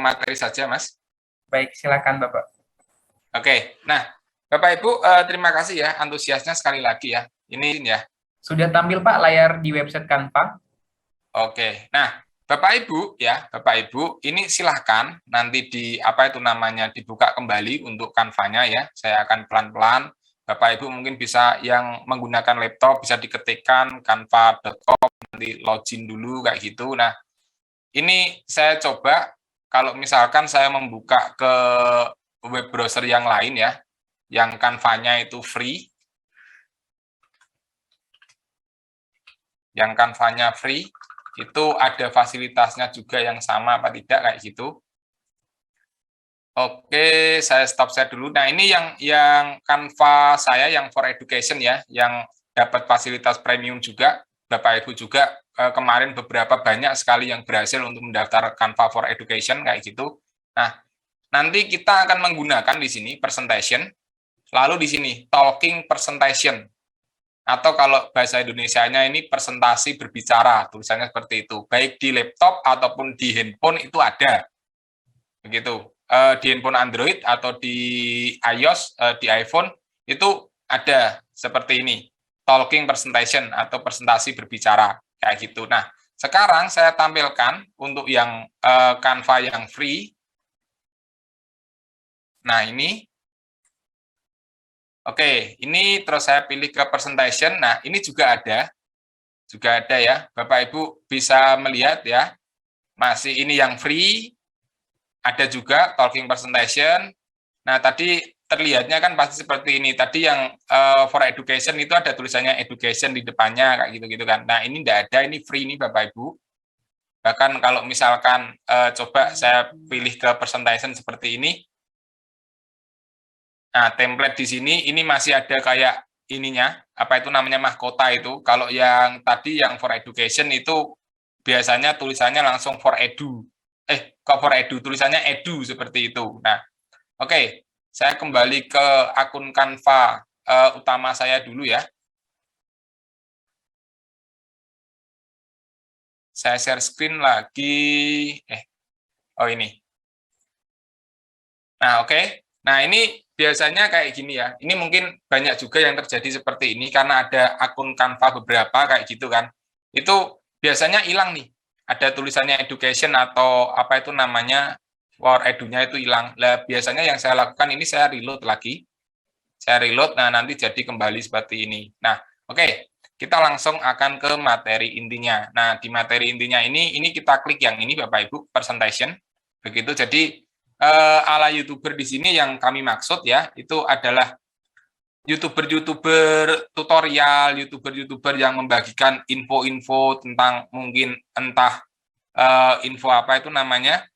materi saja, Mas. Baik, silakan Bapak. Oke, nah Bapak Ibu, terima kasih ya antusiasnya sekali lagi ya. Ini ya. Sudah tampil Pak layar di website Canva? Oke, nah Bapak Ibu ya, Bapak Ibu, ini silahkan nanti dibuka kembali untuk Canva-nya ya. Saya akan pelan-pelan. Bapak Ibu mungkin bisa yang menggunakan laptop bisa diketikkan canva.com, nanti login dulu kayak gitu. Nah, ini saya coba kalau misalkan saya membuka ke web browser yang lain ya, yang Canva-nya itu free. Yang Canva-nya free, itu ada fasilitasnya juga yang sama apa tidak kayak gitu. Oke, saya stop share dulu. Nah, ini yang Canva saya yang for education ya, yang dapat fasilitas premium juga. Bapak Ibu juga kemarin beberapa banyak sekali yang berhasil untuk mendaftar Canva for education kayak gitu. Nah, nanti kita akan menggunakan di sini presentation, lalu di sini talking presentation. Atau kalau bahasa Indonesianya ini presentasi berbicara, tulisannya seperti itu. Baik di laptop ataupun di handphone itu ada. Begitu. Di handphone Android atau di iOS, di iPhone itu ada seperti ini. Talking presentation atau presentasi berbicara kayak gitu. Nah, sekarang saya tampilkan untuk yang Canva yang free. Nah, ini oke, ini terus saya pilih ke presentation. Nah, ini juga ada ya. Bapak Ibu bisa melihat ya. Masih ini yang free, ada juga talking presentation. Nah, tadi terlihatnya kan pasti seperti ini. Tadi yang for education itu ada tulisannya education di depannya kayak gitu-gitu kan. Nah, ini tidak ada, ini free nih Bapak Ibu. Bahkan kalau misalkan coba saya pilih ke presentation seperti ini. Nah, template di sini ini masih ada kayak ininya, apa itu namanya mahkota itu. Kalau yang tadi yang for education itu biasanya tulisannya langsung for edu. Kok for edu, tulisannya edu seperti itu. Nah, oke, saya kembali ke akun Canva utama saya dulu ya. Saya share screen lagi. Oh ini. Nah, oke. Nah, ini biasanya kayak gini ya. Ini mungkin banyak juga yang terjadi seperti ini karena ada akun Canva beberapa kayak gitu kan. Itu biasanya hilang nih. Ada tulisannya education atau apa itu namanya for edu-nya itu hilang. Lah biasanya yang saya lakukan ini saya reload lagi. Saya reload, nah nanti jadi kembali seperti ini. Nah, oke. Kita langsung akan ke materi intinya. Nah, di materi intinya ini kita klik yang ini Bapak Ibu, presentation. Begitu, jadi ala YouTuber di sini yang kami maksud ya, itu adalah YouTuber tutorial, YouTuber yang membagikan info-info tentang mungkin entah info apa itu namanya,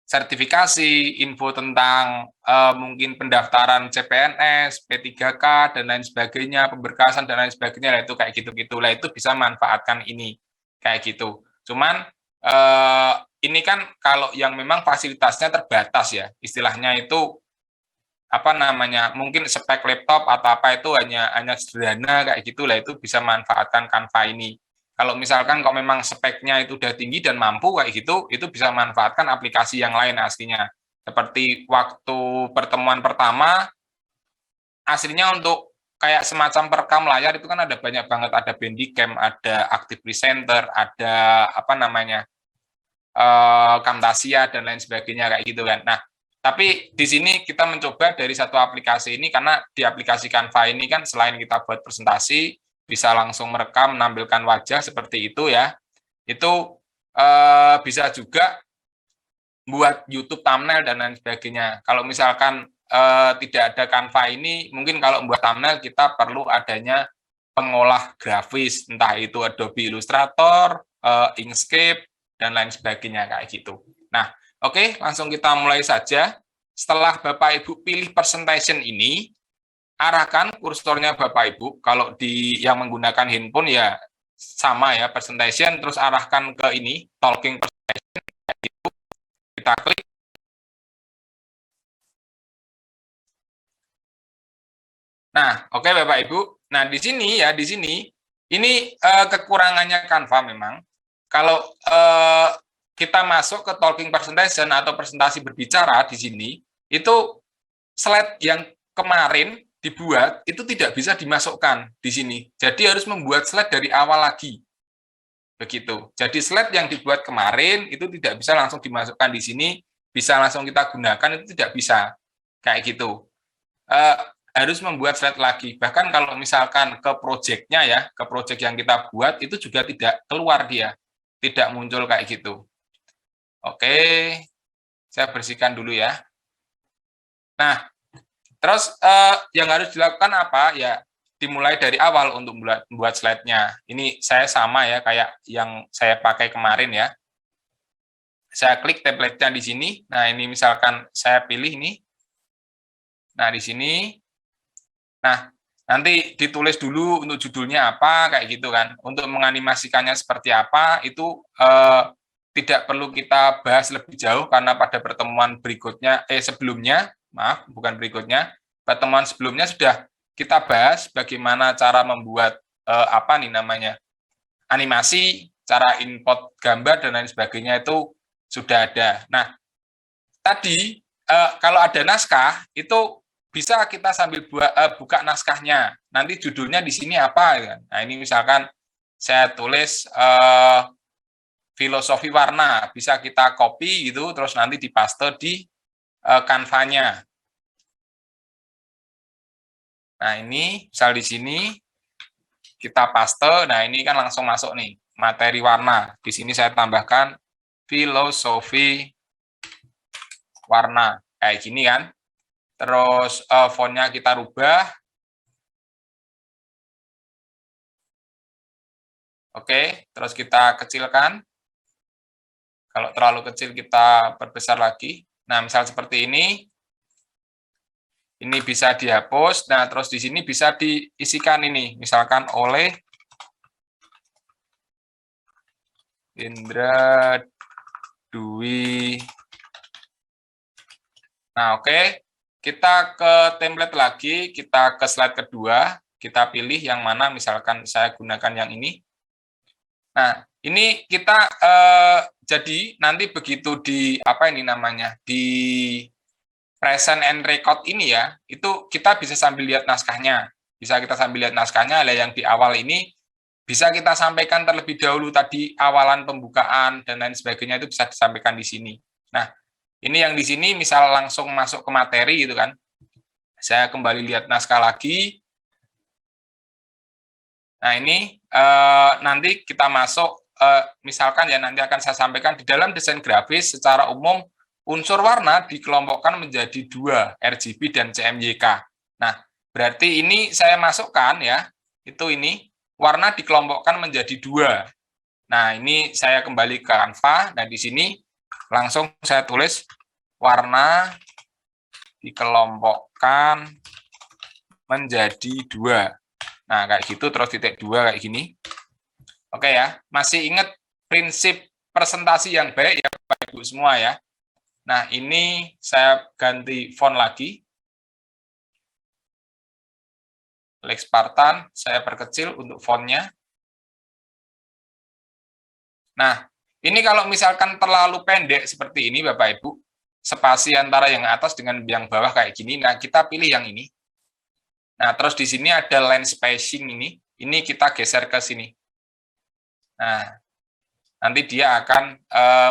sertifikasi, info tentang mungkin pendaftaran CPNS, P3K, dan lain sebagainya, pemberkasan, dan lain sebagainya, lah itu kayak gitu-gitu. Lah itu bisa manfaatkan ini, kayak gitu. Cuman ini kan kalau yang memang fasilitasnya terbatas ya, istilahnya itu apa namanya, mungkin spek laptop atau apa itu hanya sederhana kayak gitu, lah itu bisa manfaatkan Canva ini. Kalau misalkan kok memang speknya itu udah tinggi dan mampu kayak gitu, itu bisa manfaatkan aplikasi yang lain aslinya. Seperti waktu pertemuan pertama, aslinya untuk kayak semacam perekam layar itu kan ada banyak banget, ada Bandicam, ada Active Presenter, ada apa namanya, Camtasia dan lain sebagainya kayak gitu kan. Nah, tapi di sini kita mencoba dari satu aplikasi ini karena di aplikasi Canva ini kan selain kita buat presentasi, bisa langsung merekam, menampilkan wajah seperti itu ya. Itu bisa juga buat YouTube thumbnail dan lain sebagainya. Kalau misalkan tidak ada Canva ini, mungkin kalau buat thumbnail kita perlu adanya pengolah grafis, entah itu Adobe Illustrator, Inkscape, dan lain sebagainya kayak gitu. Nah, oke, langsung kita mulai saja. Setelah Bapak Ibu pilih presentation ini, arahkan kursornya Bapak Ibu. Kalau di yang menggunakan handphone ya sama ya, presentation, terus arahkan ke ini, talking presentation. Kita klik. Nah, oke Bapak Ibu. Nah, di sini ya, di sini ini kekurangannya Canva memang. Kalau kita masuk ke talking presentation atau presentasi berbicara di sini, itu slide yang kemarin dibuat itu tidak bisa dimasukkan di sini. Jadi harus membuat slide dari awal lagi. Begitu. Jadi slide yang dibuat kemarin itu tidak bisa langsung dimasukkan di sini, bisa langsung kita gunakan itu tidak bisa. Kayak gitu. Harus membuat slide lagi. Bahkan kalau misalkan ke project-nya ya, ke project yang kita buat itu juga tidak keluar dia. Tidak muncul kayak gitu. Oke, saya bersihkan dulu ya. Nah, terus yang harus dilakukan apa? Ya, dimulai dari awal untuk membuat slide-nya. Ini saya sama ya, kayak yang saya pakai kemarin ya. Saya klik template-nya di sini. Nah, ini misalkan saya pilih ini. Nah, di sini. Nah, nanti ditulis dulu untuk judulnya apa, kayak gitu kan. Untuk menganimasikannya seperti apa, itu tidak perlu kita bahas lebih jauh karena pada pertemuan berikutnya sebelumnya, maaf, bukan berikutnya, pertemuan sebelumnya sudah kita bahas bagaimana cara membuat apa nih namanya? Animasi, cara input gambar dan lain sebagainya itu sudah ada. Nah, tadi kalau ada naskah itu bisa kita sambil buka naskahnya. Nanti judulnya di sini apa? Nah, ini misalkan saya tulis filosofi warna, bisa kita copy gitu, terus nanti dipaste di Canva-nya. Nah, ini misal di sini kita paste, nah ini kan langsung masuk nih, materi warna. Di sini saya tambahkan filosofi warna, kayak gini kan. Terus fontnya kita rubah. Oke, terus kita kecilkan. Kalau terlalu kecil kita perbesar lagi. Nah, misal seperti ini bisa dihapus. Nah, terus di sini bisa diisikan ini, misalkan oleh Indra Dwi. Nah, oke. Kita ke template lagi, kita ke slide kedua, kita pilih yang mana, misalkan saya gunakan yang ini. Nah, ini kita jadi nanti begitu di apa ini namanya, di present and record ini ya, itu kita bisa sambil lihat naskahnya. Bisa kita sambil lihat naskahnya, ada yang di awal ini bisa kita sampaikan terlebih dahulu tadi awalan pembukaan dan lain sebagainya itu bisa disampaikan di sini. Nah, ini yang di sini misal langsung masuk ke materi gitu kan. Saya kembali lihat naskah lagi. Nah, ini nanti kita masuk misalkan ya nanti akan saya sampaikan di dalam desain grafis secara umum unsur warna dikelompokkan menjadi 2, RGB dan CMYK. Nah, berarti ini saya masukkan ya, itu ini warna dikelompokkan menjadi 2. Nah, ini saya kembali ke Canva. Nah, di sini langsung saya tulis warna dikelompokkan menjadi 2. Nah, kayak gitu, terus titik 2 kayak gini. Oke ya, masih ingat prinsip presentasi yang baik ya Bapak Ibu semua ya. Nah, ini saya ganti font lagi. Lex Spartan, saya perkecil untuk fontnya. Nah, ini kalau misalkan terlalu pendek seperti ini Bapak Ibu, spasi antara yang atas dengan yang bawah kayak gini, nah kita pilih yang ini. Nah, terus di sini ada line spacing ini kita geser ke sini. Nah, nanti dia akan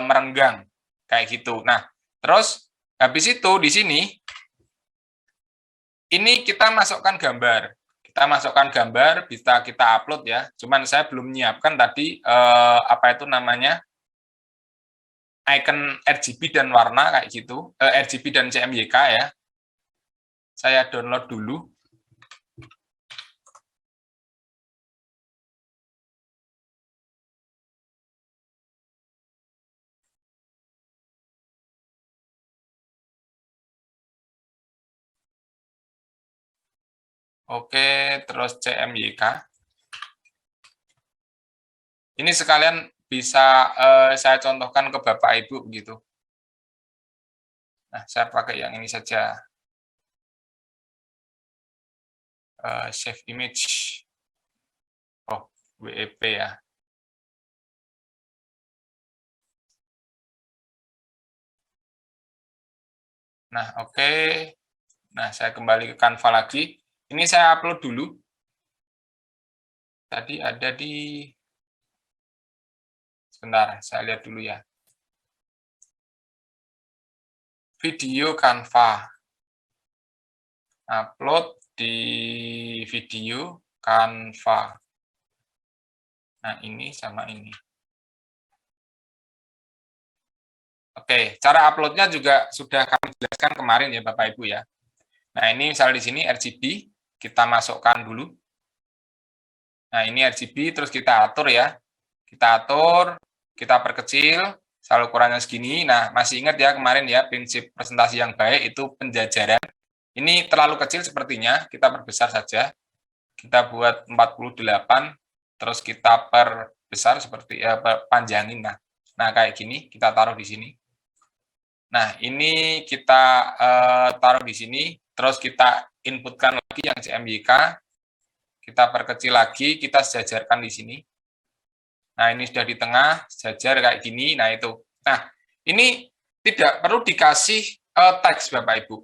merenggang kayak gitu. Nah, terus habis itu di sini ini kita masukkan gambar. Kita masukkan gambar, bisa kita upload ya. Cuman saya belum menyiapkan tadi apa itu namanya? Icon RGB dan warna kayak gitu. RGB dan CMYK ya. Saya download dulu. Oke, terus CMYK. Ini sekalian bisa saya contohkan ke Bapak Ibu gitu. Nah, saya pakai yang ini saja. Save image. Oh, WEP ya. Nah, oke. Nah, saya kembali ke Canva lagi. Ini saya upload dulu. Tadi ada di... Sebentar, saya lihat dulu ya. Video Canva. Upload di video Canva. Nah, ini sama ini. Oke, cara uploadnya juga sudah kami jelaskan kemarin ya Bapak Ibu ya. Nah, ini misalnya di sini RGB, kita masukkan dulu. Nah, ini RGB, terus kita atur ya. Kita atur, kita perkecil, selalu ukurannya segini. Nah, masih ingat ya kemarin ya, prinsip presentasi yang baik itu penjajaran. Ini terlalu kecil sepertinya, kita perbesar saja. Kita buat 48, terus kita perbesar seperti panjangin. Nah, kayak gini, kita taruh di sini. Nah, ini kita taruh di sini, terus kita inputkan lagi yang CMYK, kita perkecil lagi, kita sejajarkan di sini. Nah, ini sudah di tengah, sejajar kayak gini, nah itu. Nah, ini tidak perlu dikasih teks, Bapak Ibu.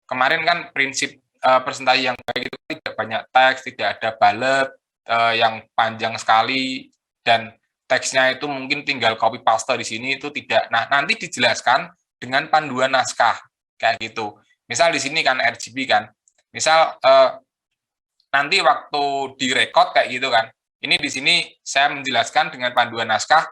Kemarin kan prinsip presentasi yang baik itu tidak banyak teks, tidak ada bullet yang panjang sekali, dan teksnya itu mungkin tinggal copy paste di sini, itu tidak. Nah, nanti dijelaskan dengan panduan naskah kayak gitu. Misal di sini kan RGB kan. Misal nanti waktu direkod kayak gitu kan. Ini di sini saya menjelaskan dengan panduan naskah.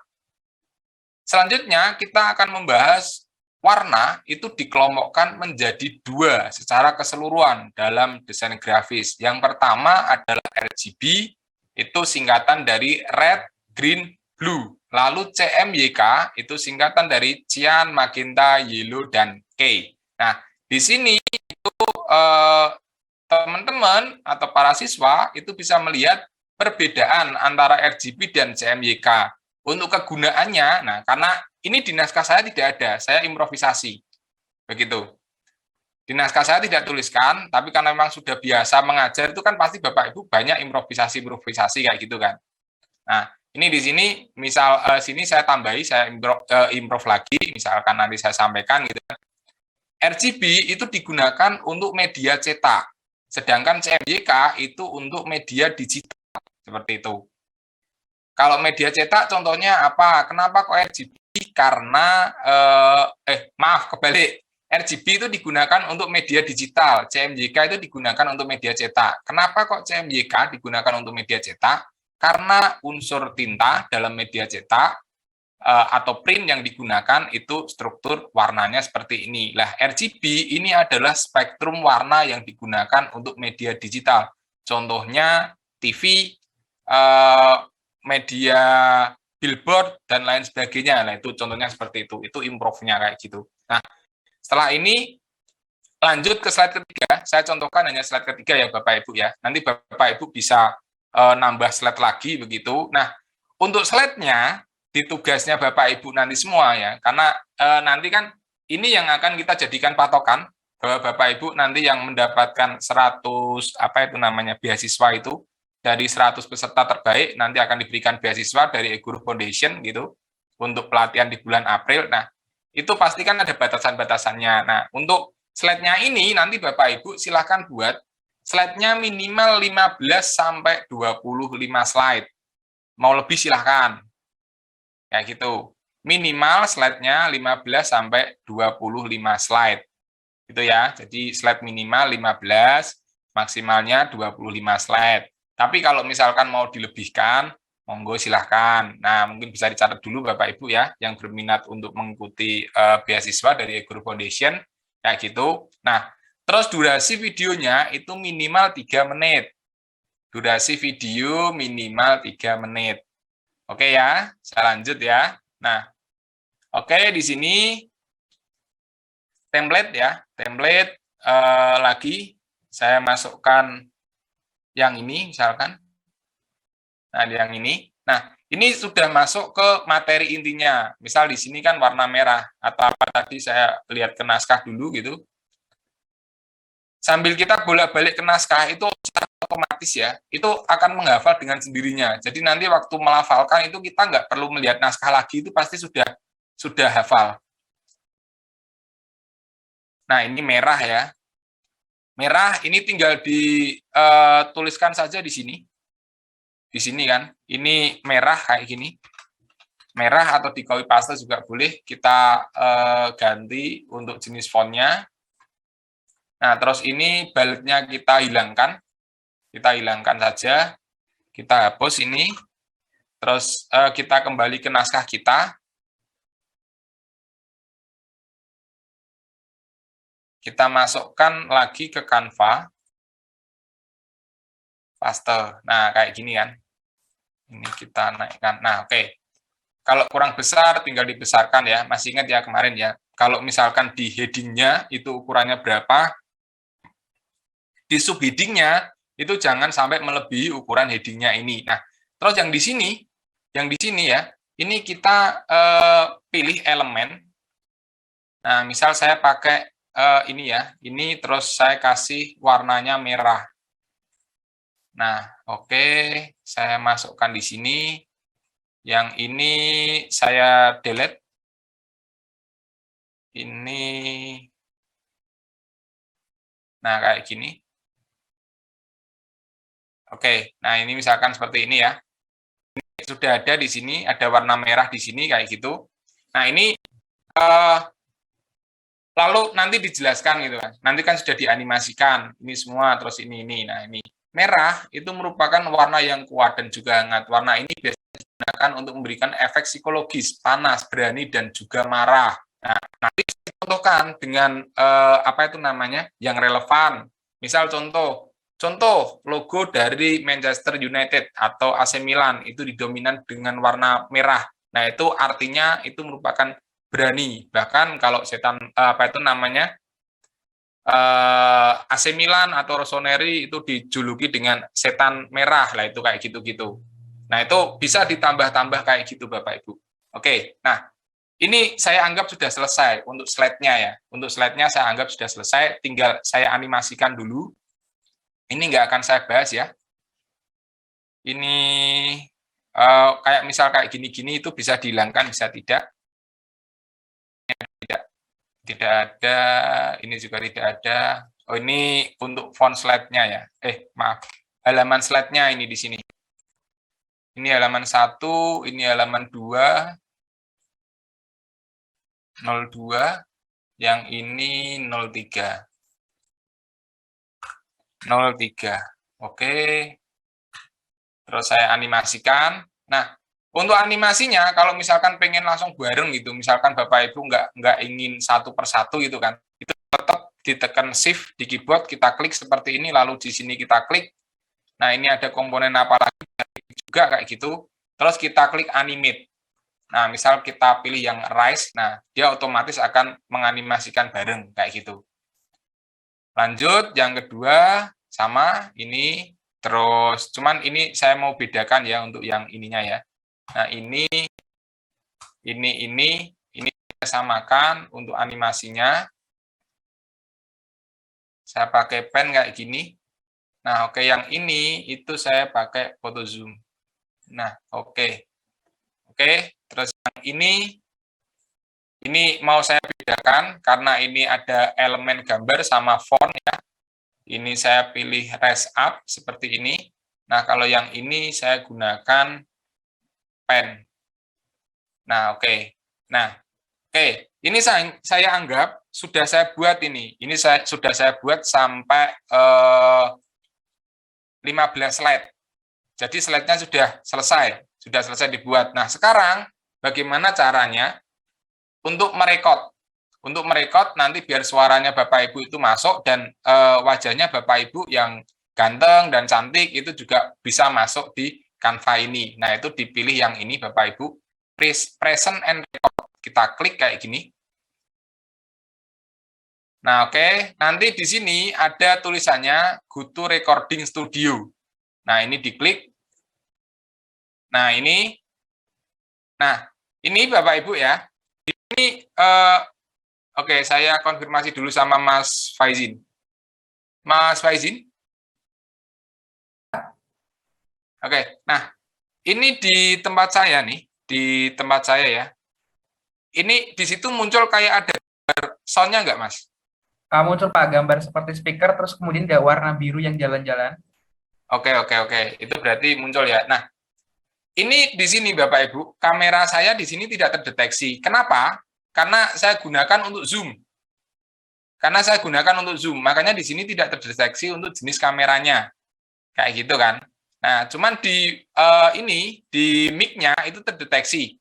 Selanjutnya kita akan membahas warna itu dikelompokkan menjadi dua secara keseluruhan dalam desain grafis. Yang pertama adalah RGB, itu singkatan dari red, green, blue. Lalu CMYK itu singkatan dari cyan, magenta, yellow, dan K. Nah, di sini itu teman-teman atau para siswa itu bisa melihat perbedaan antara RGB dan CMYK. Untuk kegunaannya, nah karena ini di naskah saya tidak ada, saya improvisasi. Begitu. Di naskah saya tidak tuliskan, tapi karena memang sudah biasa mengajar itu kan pasti Bapak Ibu banyak improvisasi kayak gitu kan. Nah, ini di sini misal sini saya tambahi, saya improv lagi, misalkan nanti saya sampaikan gitu. RGB itu digunakan untuk media cetak, sedangkan CMYK itu untuk media digital seperti itu. Kalau media cetak contohnya apa? Kenapa kok RGB? Karena maaf kebalik. RGB itu digunakan untuk media digital, CMYK itu digunakan untuk media cetak. Kenapa kok CMYK digunakan untuk media cetak? Karena unsur tinta dalam media cetak atau print yang digunakan itu struktur warnanya seperti ini. Lah, RGB ini adalah spektrum warna yang digunakan untuk media digital. Contohnya TV, media billboard, dan lain sebagainya. Nah, itu contohnya seperti itu. Itu improve-nya kayak gitu. Nah, setelah ini lanjut ke slide ketiga. Saya contohkan hanya slide ketiga ya Bapak Ibu ya. Nanti Bapak Ibu bisa nambah slide lagi begitu. Nah, untuk slide-nya di tugasnya Bapak Ibu nanti semua ya. Karena nanti kan ini yang akan kita jadikan patokan bahwa Bapak Ibu nanti yang mendapatkan 100 beasiswa itu dari 100 peserta terbaik nanti akan diberikan beasiswa dari E-Guru Foundation gitu untuk pelatihan di bulan April. Nah, itu pasti kan ada batasan-batasannya. Nah, untuk slide-nya ini nanti Bapak Ibu silahkan buat slide-nya minimal 15 sampai 25 slide. Mau lebih silahkan. Kayak gitu. Minimal slide-nya 15 sampai 25 slide. Gitu ya. Jadi slide minimal 15, maksimalnya 25 slide. Tapi kalau misalkan mau dilebihkan, monggo silahkan. Nah, mungkin bisa dicatat dulu Bapak Ibu ya, yang berminat untuk mengikuti beasiswa dari E-Guru Foundation, kayak gitu. Nah, terus durasi videonya itu minimal 3 menit. Durasi video minimal 3 menit. Oke ya, saya lanjut ya. Nah, oke di sini template ya, template lagi saya masukkan yang ini misalkan. Nah, yang ini. Nah, ini sudah masuk ke materi intinya. Misal di sini kan warna merah atau apa tadi saya lihat ke naskah dulu gitu. Sambil kita bolak-balik ke naskah itu otomatis ya, itu akan menghafal dengan sendirinya. Jadi nanti waktu melafalkan itu kita nggak perlu melihat naskah lagi, itu pasti sudah hafal. Nah, ini merah ya. Merah ini tinggal dituliskan saja di sini. Di sini kan, ini merah kayak gini. Merah atau di copy paste juga boleh. Kita ganti untuk jenis fontnya. Nah, terus ini baliknya kita hilangkan. Kita hilangkan saja. Kita hapus ini. Terus kita kembali ke naskah kita. Kita masukkan lagi ke Canva. Paste. Nah, kayak gini kan. Ini kita naikkan. Nah, oke. Kalau kurang besar, tinggal dibesarkan ya. Masih ingat ya kemarin ya. Kalau misalkan di heading-nya itu ukurannya berapa, di subheading-nya itu jangan sampai melebihi ukuran heading-nya ini. Nah, terus yang di sini ya, ini kita pilih elemen. Nah, misal saya pakai ini ya, ini terus saya kasih warnanya merah. Nah, oke, saya masukkan di sini. Yang ini saya delete. Ini, nah kayak gini. Oke, nah ini misalkan seperti ini ya. Ini sudah ada di sini, ada warna merah di sini kayak gitu. Nah ini lalu nanti dijelaskan gitu kan. Nanti kan sudah dianimasikan ini semua, terus ini. Nah ini merah itu merupakan warna yang kuat dan juga hangat. Warna ini biasanya digunakan untuk memberikan efek psikologis, panas, berani dan juga marah. Nah nanti contohkan dengan apa itu namanya yang relevan. Misal contoh logo dari Manchester United atau AC Milan itu didominan dengan warna merah. Nah itu artinya itu merupakan berani. Bahkan kalau setan apa itu namanya AC Milan atau Rossoneri itu dijuluki dengan setan merah lah, itu kayak gitu-gitu. Nah itu bisa ditambah-tambah kayak gitu Bapak Ibu. Oke, nah ini saya anggap sudah selesai untuk slide-nya ya. Untuk slide-nya saya anggap sudah selesai, tinggal saya animasikan dulu. Ini nggak akan saya bahas ya. Ini kayak misal kayak gini-gini itu bisa dihilangkan, bisa tidak. Tidak ada, ini juga tidak ada. Oh ini untuk font slide-nya ya. Maaf, halaman slide-nya ini di sini. Ini halaman 1, ini halaman 2, 02, yang ini 03. 03. Oke. Terus saya animasikan. Nah, untuk animasinya, kalau misalkan pengen langsung bareng gitu, misalkan Bapak Ibu nggak ingin satu persatu gitu kan, itu tetap ditekan Shift di keyboard, kita klik seperti ini, lalu di sini kita klik. Nah, ini ada komponen apa lagi juga kayak gitu. Terus kita klik Animate. Nah, misal kita pilih yang Rise, nah dia otomatis akan menganimasikan bareng kayak gitu. Lanjut, yang kedua sama ini. Terus, cuman ini saya mau bedakan ya untuk yang ininya ya. Nah, ini saya samakan untuk animasinya. Saya pakai pen kayak gini. Nah, oke, yang ini itu saya pakai photo zoom. Nah, oke. Oke, terus yang ini mau saya bedakan karena ini ada elemen gambar sama font ya. Ini saya pilih raise up seperti ini. Nah, kalau yang ini saya gunakan pen. Nah, oke. Nah, oke. Ini saya anggap sudah saya buat ini. Ini sudah saya buat sampai 15 slide. Jadi slide-nya sudah selesai dibuat. Nah, sekarang bagaimana caranya untuk merekod? Untuk merekod nanti biar suaranya Bapak Ibu itu masuk dan wajahnya Bapak Ibu yang ganteng dan cantik itu juga bisa masuk di Canva ini. Nah, itu dipilih yang ini Bapak Ibu, present and record. Kita klik kayak gini. Nah, oke. Nanti di sini ada tulisannya Go to Recording Studio. Nah, ini diklik. Nah, ini Bapak Ibu ya. Ini oke, saya konfirmasi dulu sama Mas Faizin. Mas Faizin? Oke, nah ini di tempat saya nih, di tempat saya ya. Ini di situ muncul kayak ada sound-nya nggak, Mas? Muncul Pak gambar seperti speaker, terus kemudian ada warna biru yang jalan-jalan. Oke, oke, oke. Itu berarti muncul ya. Nah, ini di sini Bapak Ibu, kamera saya di sini tidak terdeteksi. Kenapa? Karena saya gunakan untuk zoom. Karena saya gunakan untuk zoom, makanya di sini tidak terdeteksi untuk jenis kameranya. Kayak gitu kan. Nah, cuman di ini di mic-nya itu terdeteksi.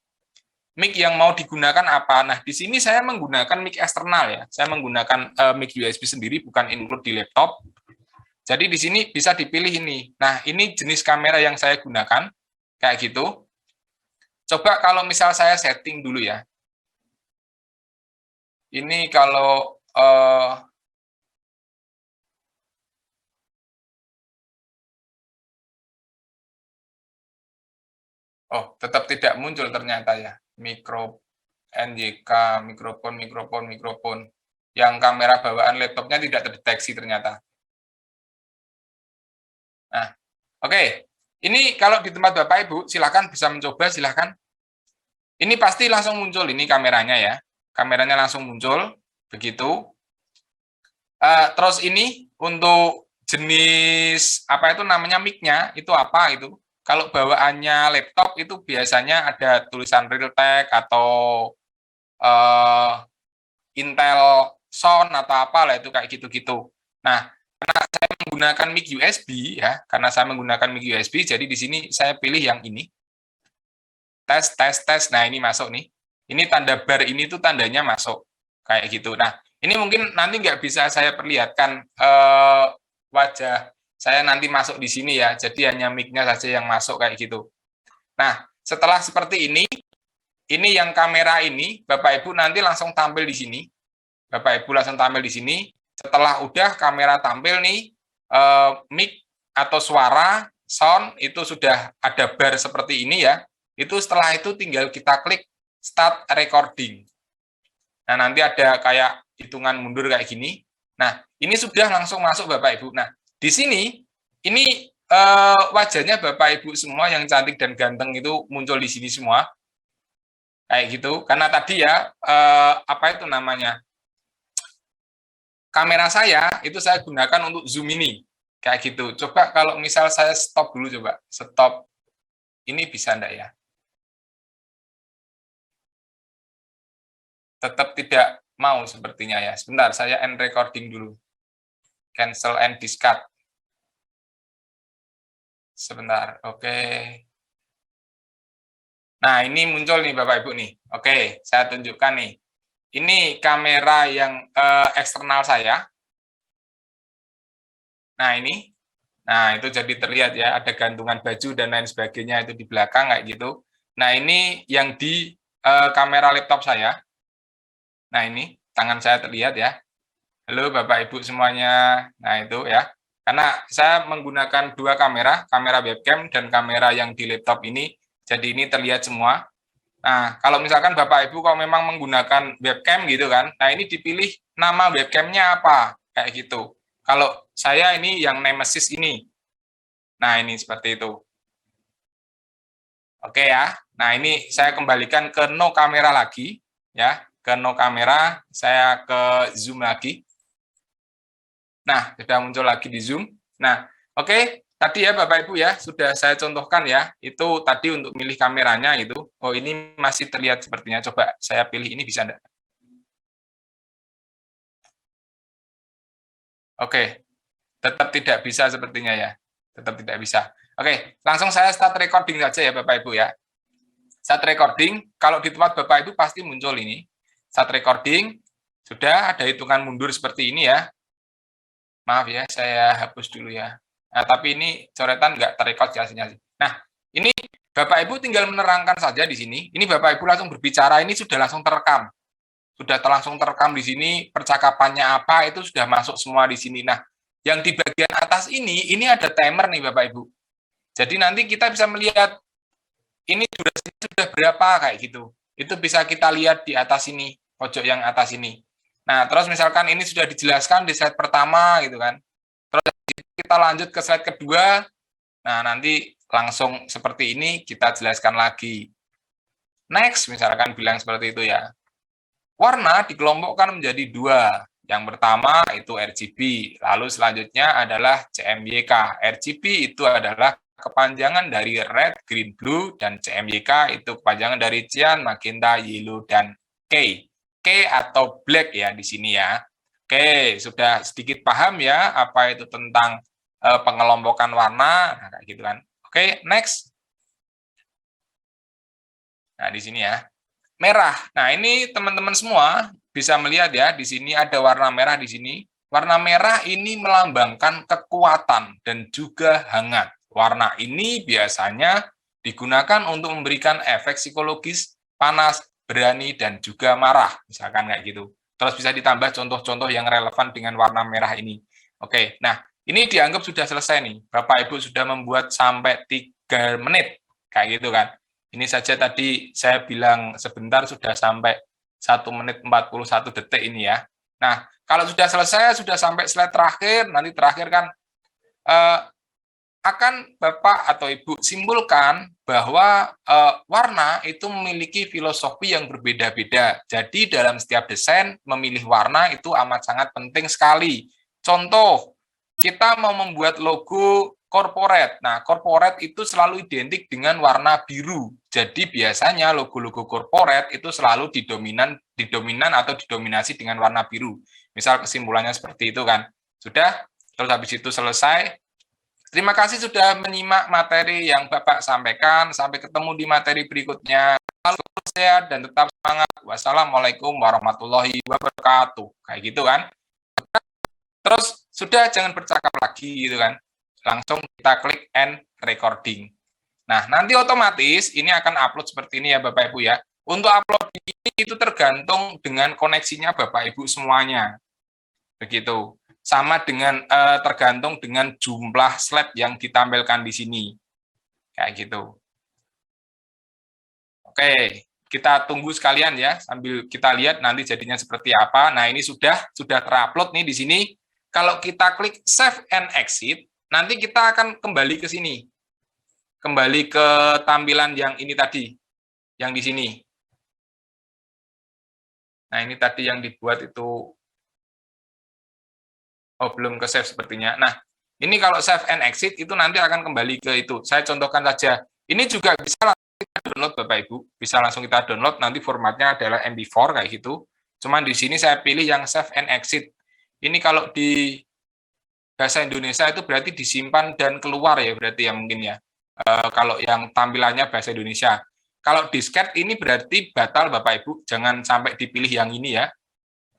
Mic yang mau digunakan apa? Nah, di sini saya menggunakan mic eksternal ya. Saya menggunakan mic USB sendiri, bukan include di laptop. Jadi di sini bisa dipilih ini. Nah, ini jenis kamera yang saya gunakan, kayak gitu. Coba kalau misal saya setting dulu ya. Ini kalau oh, tetap tidak muncul ternyata ya. NYK, mikrofon. Yang kamera bawaan laptopnya tidak terdeteksi ternyata. Nah, oke. Ini kalau di tempat Bapak Ibu, silakan bisa mencoba, silakan. Ini pasti langsung muncul ini kameranya ya. Kameranya langsung muncul, begitu. Terus ini untuk jenis apa itu namanya mic-nya, itu apa itu? Kalau bawaannya laptop itu biasanya ada tulisan Realtek atau Intel Sound atau apalah itu kayak gitu-gitu. Nah, karena saya menggunakan mic USB ya, karena saya menggunakan mic USB, jadi di sini saya pilih yang ini. Tes. Nah, ini masuk nih. Ini tanda bar ini tuh tandanya masuk kayak gitu. Nah, ini mungkin nanti nggak bisa saya perlihatkan wajah saya nanti masuk di sini ya. Jadi hanya mic-nya saja yang masuk kayak gitu. Nah, setelah seperti ini yang kamera ini Bapak Ibu nanti langsung tampil di sini. Bapak Ibu langsung tampil di sini. Setelah udah kamera tampil nih, mic atau suara, sound itu sudah ada bar seperti ini ya. Itu setelah itu tinggal kita klik start recording. Nah, nanti ada kayak hitungan mundur kayak gini. Nah, ini sudah langsung masuk Bapak Ibu. Nah, di sini ini wajahnya Bapak Ibu semua yang cantik dan ganteng itu muncul di sini semua. Kayak gitu. Karena tadi ya apa itu namanya? Kamera saya itu saya gunakan untuk zoom ini. Kayak gitu. Coba kalau misal saya stop dulu coba. Stop. Ini bisa enggak ya? Tetap tidak mau sepertinya ya. Sebentar, saya end recording dulu. Cancel and discard. Sebentar, oke. Nah, ini muncul nih Bapak Ibu nih. Oke, saya tunjukkan nih. Ini kamera yang eksternal saya. Nah, ini. Nah, itu jadi terlihat ya, ada gantungan baju dan lain sebagainya itu di belakang kayak gitu. Nah, ini yang di kamera laptop saya. Nah, ini tangan saya terlihat ya. Halo Bapak Ibu semuanya. Nah, itu ya. Karena saya menggunakan dua kamera webcam dan kamera yang di laptop ini. Jadi ini terlihat semua. Nah, kalau misalkan Bapak Ibu kalau memang menggunakan webcam gitu kan, nah ini dipilih nama webcamnya apa, kayak gitu. Kalau saya ini yang Nemesis ini. Nah, ini seperti itu. Oke ya. Nah, ini saya kembalikan ke no kamera lagi ya. Ke no kamera, saya ke zoom lagi. Nah, sudah muncul lagi di zoom. Nah, oke. Tadi ya Bapak Ibu ya, sudah saya contohkan ya. Itu tadi untuk milih kameranya itu. Oh, ini masih terlihat sepertinya. Coba saya pilih ini bisa enggak? Oke. Tetap tidak bisa sepertinya ya. Tetap tidak bisa. Oke, langsung saya start recording saja ya Bapak Ibu ya. Start recording, kalau di tempat Bapak Ibu pasti muncul ini. Start recording, sudah ada hitungan mundur seperti ini ya. Maaf ya, saya hapus dulu ya. Nah, tapi ini coretan nggak terrecord hasilnya. Nah, ini Bapak Ibu tinggal menerangkan saja di sini. Ini Bapak Ibu langsung berbicara, ini sudah langsung terekam. Sudah langsung terekam di sini, percakapannya apa, itu sudah masuk semua di sini. Nah, yang di bagian atas ini ada timer nih Bapak Ibu. Jadi nanti kita bisa melihat ini durasinya sudah berapa kayak gitu. Itu bisa kita lihat di atas ini, pojok yang atas ini. Nah, terus misalkan ini sudah dijelaskan di slide pertama gitu kan. Terus kita lanjut ke slide kedua. Nah, nanti langsung seperti ini kita jelaskan lagi. Next, misalkan bilang seperti itu ya. Warna dikelompokkan menjadi dua, Yang pertama itu RGB, lalu selanjutnya adalah CMYK. RGB itu adalah kepanjangan dari red, green, blue, dan CMYK itu kepanjangan dari cyan, magenta, yellow, dan K. K atau black ya di sini ya. Oke, sudah sedikit paham ya apa itu tentang pengelompokan warna, nah, kayak gitu kan. Oke, next. Nah, di sini ya. Merah. Nah, ini teman-teman semua bisa melihat ya, di sini ada warna merah di sini. Warna merah ini melambangkan kekuatan dan juga hangat. Warna ini biasanya digunakan untuk memberikan efek psikologis panas, berani, dan juga marah. Misalkan kayak gitu. Terus bisa ditambah contoh-contoh yang relevan dengan warna merah ini. Oke, nah ini dianggap sudah selesai nih. Bapak Ibu sudah membuat sampai 3 menit. Kayak gitu kan. Ini saja tadi saya bilang sebentar sudah sampai 1 menit 41 detik ini ya. Nah, kalau sudah selesai, sudah sampai slide terakhir, nanti terakhir kan akan Bapak atau Ibu simpulkan bahwa warna itu memiliki filosofi yang berbeda-beda. Jadi dalam setiap desain, memilih warna itu amat sangat penting sekali. Contoh, kita mau membuat logo corporate. Nah, corporate itu selalu identik dengan warna biru. Jadi biasanya logo-logo corporate itu selalu didominan atau didominasi dengan warna biru. Misal kesimpulannya seperti itu kan. Sudah, terus habis itu selesai. Terima kasih sudah menyimak materi yang Bapak sampaikan. Sampai ketemu di materi berikutnya. Selalu sehat dan tetap semangat. Wassalamualaikum warahmatullahi wabarakatuh. Kayak gitu kan. Terus sudah jangan bercakap lagi gitu kan. Langsung kita klik end recording. Nah, nanti otomatis ini akan upload seperti ini ya Bapak Ibu ya. Untuk upload ini itu tergantung dengan koneksinya Bapak Ibu semuanya. Begitu. Sama dengan tergantung dengan jumlah slide yang ditampilkan di sini. Kayak gitu. Oke, kita tunggu sekalian ya sambil kita lihat nanti jadinya seperti apa. Nah, ini sudah terupload nih di sini. Kalau kita klik save and exit, nanti kita akan kembali ke sini. Kembali ke tampilan yang ini tadi, yang di sini. Nah, ini tadi yang dibuat itu. Oh, belum ke save sepertinya. Nah, ini kalau save and exit itu nanti akan kembali ke itu. Saya contohkan saja. Ini juga bisa langsung kita download Bapak Ibu. Bisa langsung kita download, nanti formatnya adalah MP4 kayak gitu. Cuman di sini saya pilih yang save and exit. Ini kalau di bahasa Indonesia itu berarti disimpan dan keluar ya berarti ya mungkin ya. Kalau yang tampilannya bahasa Indonesia. Kalau disket ini berarti batal Bapak Ibu. Jangan sampai dipilih yang ini ya.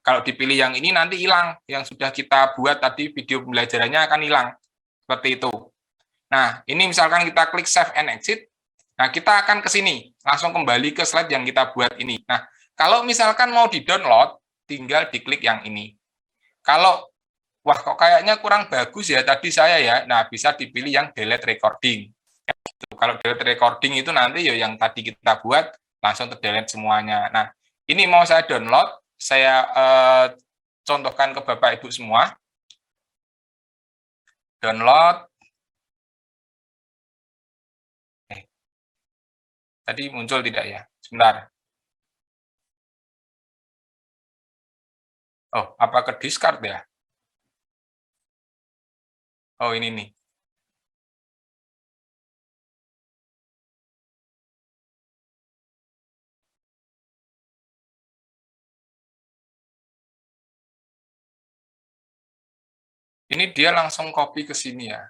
Kalau dipilih yang ini nanti hilang. Yang sudah kita buat tadi video pembelajarannya akan hilang. Seperti itu. Nah, ini misalkan kita klik save and exit. Nah, kita akan ke sini. Langsung kembali ke slide yang kita buat ini. Nah, kalau misalkan mau di-download, tinggal diklik yang ini. Kalau, wah kok kayaknya kurang bagus ya tadi saya ya. Nah, bisa dipilih yang delete recording. Kalau delete recording itu nanti ya yang tadi kita buat, langsung ter-delete semuanya. Nah, ini mau saya download. Saya contohkan ke Bapak Ibu semua. Download. Tadi muncul tidak ya? Sebentar. Oh, apa ke discard ya? Oh, ini nih. Ini dia langsung copy ke sini ya.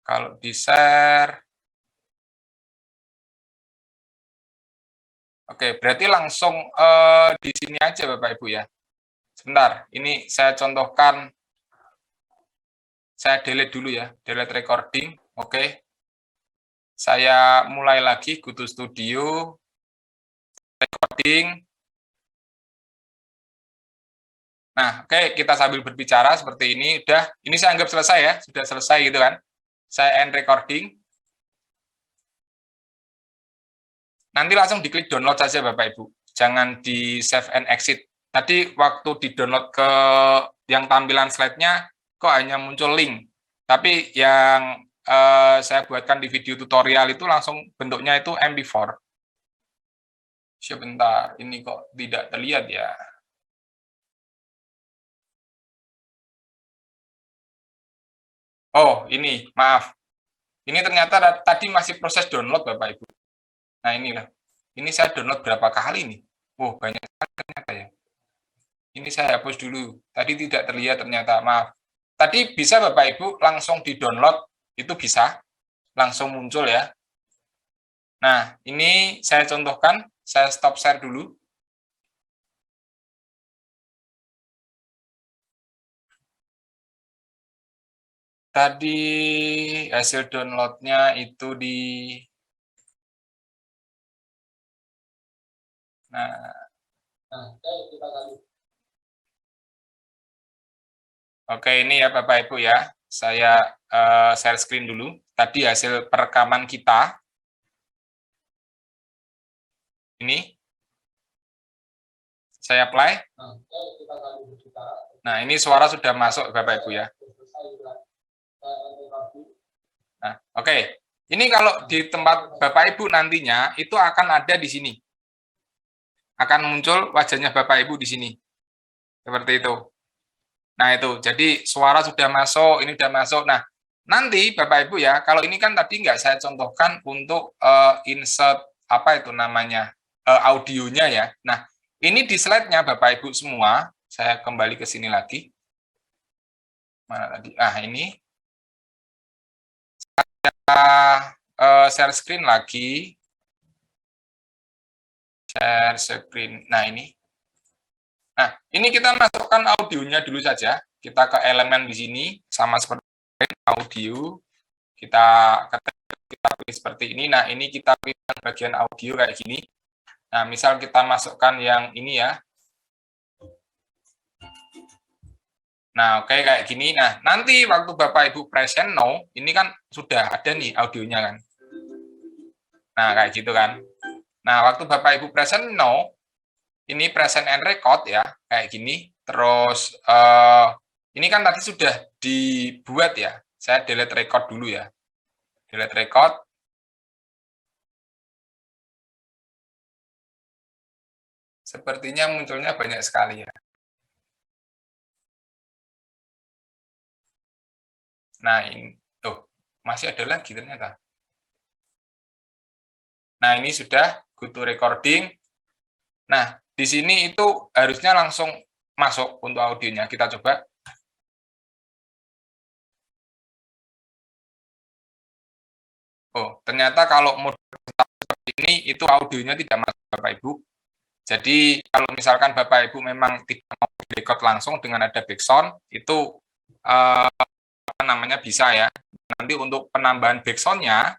Kalau di-share. Oke, berarti langsung di sini aja Bapak Ibu ya. Sebentar, ini saya contohkan. Saya delete dulu ya, delete recording. Oke. Saya mulai lagi, go to studio. Recording. Nah, oke, kita sambil berbicara seperti ini. Ini saya anggap selesai ya, sudah selesai gitu kan. Saya end recording. Nanti langsung diklik download saja Bapak Ibu. Jangan di save and exit. Tadi waktu di download ke yang tampilan slide-nya, kok hanya muncul link. Tapi yang saya buatkan di video tutorial itu langsung bentuknya itu MP4. Sebentar, ini kok tidak terlihat ya. Oh, ini, maaf. Ini ternyata tadi masih proses download, Bapak Ibu. Nah, inilah. Ini saya download berapa kali nih? Oh, banyak sekali ternyata ya. Ini saya hapus dulu. Tadi tidak terlihat ternyata, maaf. Tadi bisa Bapak Ibu langsung di-download, itu bisa. Langsung muncul ya. Nah, ini saya contohkan, saya stop share dulu. Tadi hasil downloadnya itu di... Oke, ini ya Bapak Ibu ya. Saya share screen dulu. Tadi hasil perekaman kita. Ini. Saya apply. Nah, ini suara sudah masuk Bapak Ibu ya. Nah, oke. Ini kalau di tempat Bapak Ibu nantinya itu akan ada di sini. Akan muncul wajahnya Bapak Ibu di sini. Seperti itu. Nah, itu. Jadi suara sudah masuk, ini sudah masuk. Nah, nanti Bapak Ibu ya, kalau ini kan tadi nggak saya contohkan untuk insert apa itu namanya audionya ya. Nah, ini di slide-nya Bapak Ibu semua. Saya kembali ke sini lagi. Mana tadi? Ah, ini. Share screen lagi. Share screen. Nah, ini. Nah, ini kita masukkan audionya dulu saja. Kita ke elemen di sini, sama seperti audio. Kita pilih seperti ini. Nah, ini kita pilih bagian audio kayak gini. Nah, misal kita masukkan yang ini ya. Nah, oke, kayak gini. Nah, nanti waktu Bapak Ibu present no, ini kan sudah ada nih audionya kan. Nah, kayak gitu kan. Nah, waktu Bapak Ibu present no, ini present and record ya, kayak gini. Terus ini kan tadi sudah dibuat ya. Saya delete record dulu ya. Delete record. Sepertinya munculnya banyak sekali ya. Nah, ini tuh masih ada lagi ternyata. Nah, ini sudah go to recording. Nah, di sini itu harusnya langsung masuk untuk audionya. Kita coba. Oh, ternyata kalau mode seperti ini itu audionya tidak masuk Bapak Ibu. Jadi kalau misalkan Bapak Ibu memang tidak mau record langsung dengan ada background, itu apa namanya bisa ya. Nanti untuk penambahan background-nya,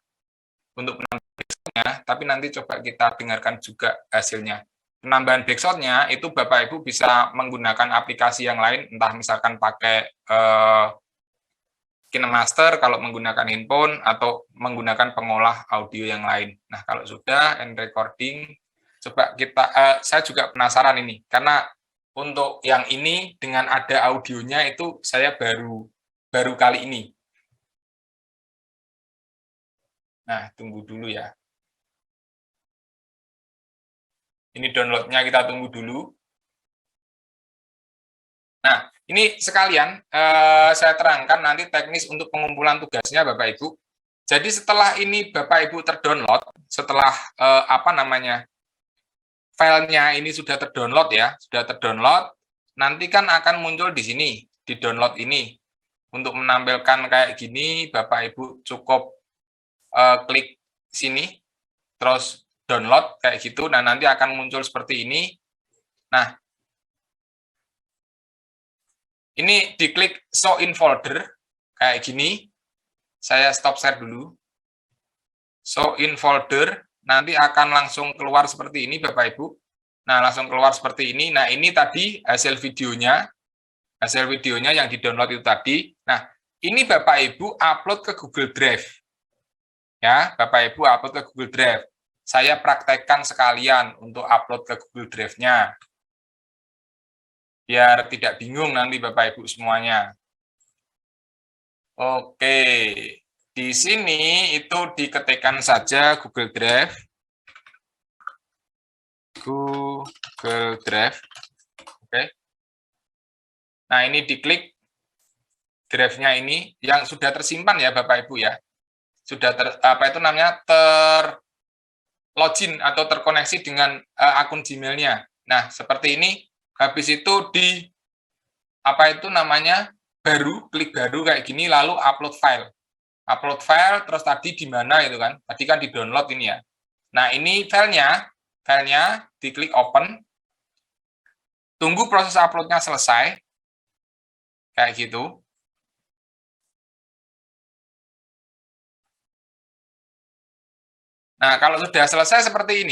tapi nanti coba kita dengarkan juga hasilnya. Penambahan background-nya itu Bapak Ibu bisa menggunakan aplikasi yang lain, entah misalkan pakai KineMaster kalau menggunakan handphone atau menggunakan pengolah audio yang lain. Nah, kalau sudah end recording, coba kita saya juga penasaran ini karena untuk yang ini dengan ada audionya itu saya baru kali ini. Nah, tunggu dulu ya. Ini downloadnya kita tunggu dulu. Nah, ini sekalian saya terangkan nanti teknis untuk pengumpulan tugasnya Bapak Ibu. Jadi setelah ini Bapak Ibu terdownload, setelah apa namanya filenya ini sudah terdownload ya, sudah terdownload, nanti kan akan muncul di sini, di download ini. Untuk menampilkan kayak gini, Bapak Ibu cukup klik sini, terus download kayak gitu. Nah, nanti akan muncul seperti ini. Nah, ini diklik show in folder, kayak gini. Saya stop share dulu. Show in folder, nanti akan langsung keluar seperti ini, Bapak Ibu. Nah, langsung keluar seperti ini. Nah, ini tadi hasil videonya yang di-download itu tadi. Nah, ini Bapak Ibu upload ke Google Drive. Ya, Bapak Ibu upload ke Google Drive. Saya praktekkan sekalian untuk upload ke Google Drive-nya. Biar tidak bingung nanti Bapak Ibu semuanya. Oke. Di sini itu diketikkan saja Google Drive. Google Drive. Oke. Nah, ini diklik. drive-nya ini yang sudah tersimpan ya Bapak Ibu ya. Sudah login atau terkoneksi dengan akun Gmail-nya. Nah, seperti ini. Habis itu klik baru kayak gini, lalu upload file. Upload file, terus tadi di mana itu kan? Tadi kan di download ini ya. Nah, ini filenya diklik open. Tunggu proses upload-nya selesai. Kayak gitu. Nah, kalau sudah selesai seperti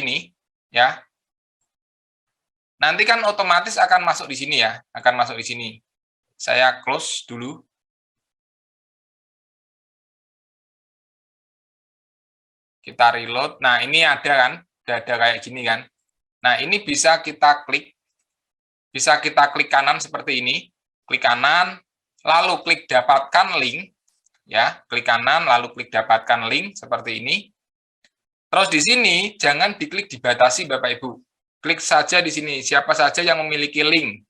ini, ya. Nanti kan otomatis akan masuk di sini ya, Saya close dulu. Kita reload. Nah, ini ada kan, udah ada kayak gini kan. Nah, ini bisa kita klik kanan seperti ini, klik kanan, lalu klik dapatkan link, ya, klik kanan, lalu klik dapatkan link seperti ini. Terus di sini jangan diklik dibatasi Bapak Ibu. Klik saja di sini siapa saja yang memiliki link.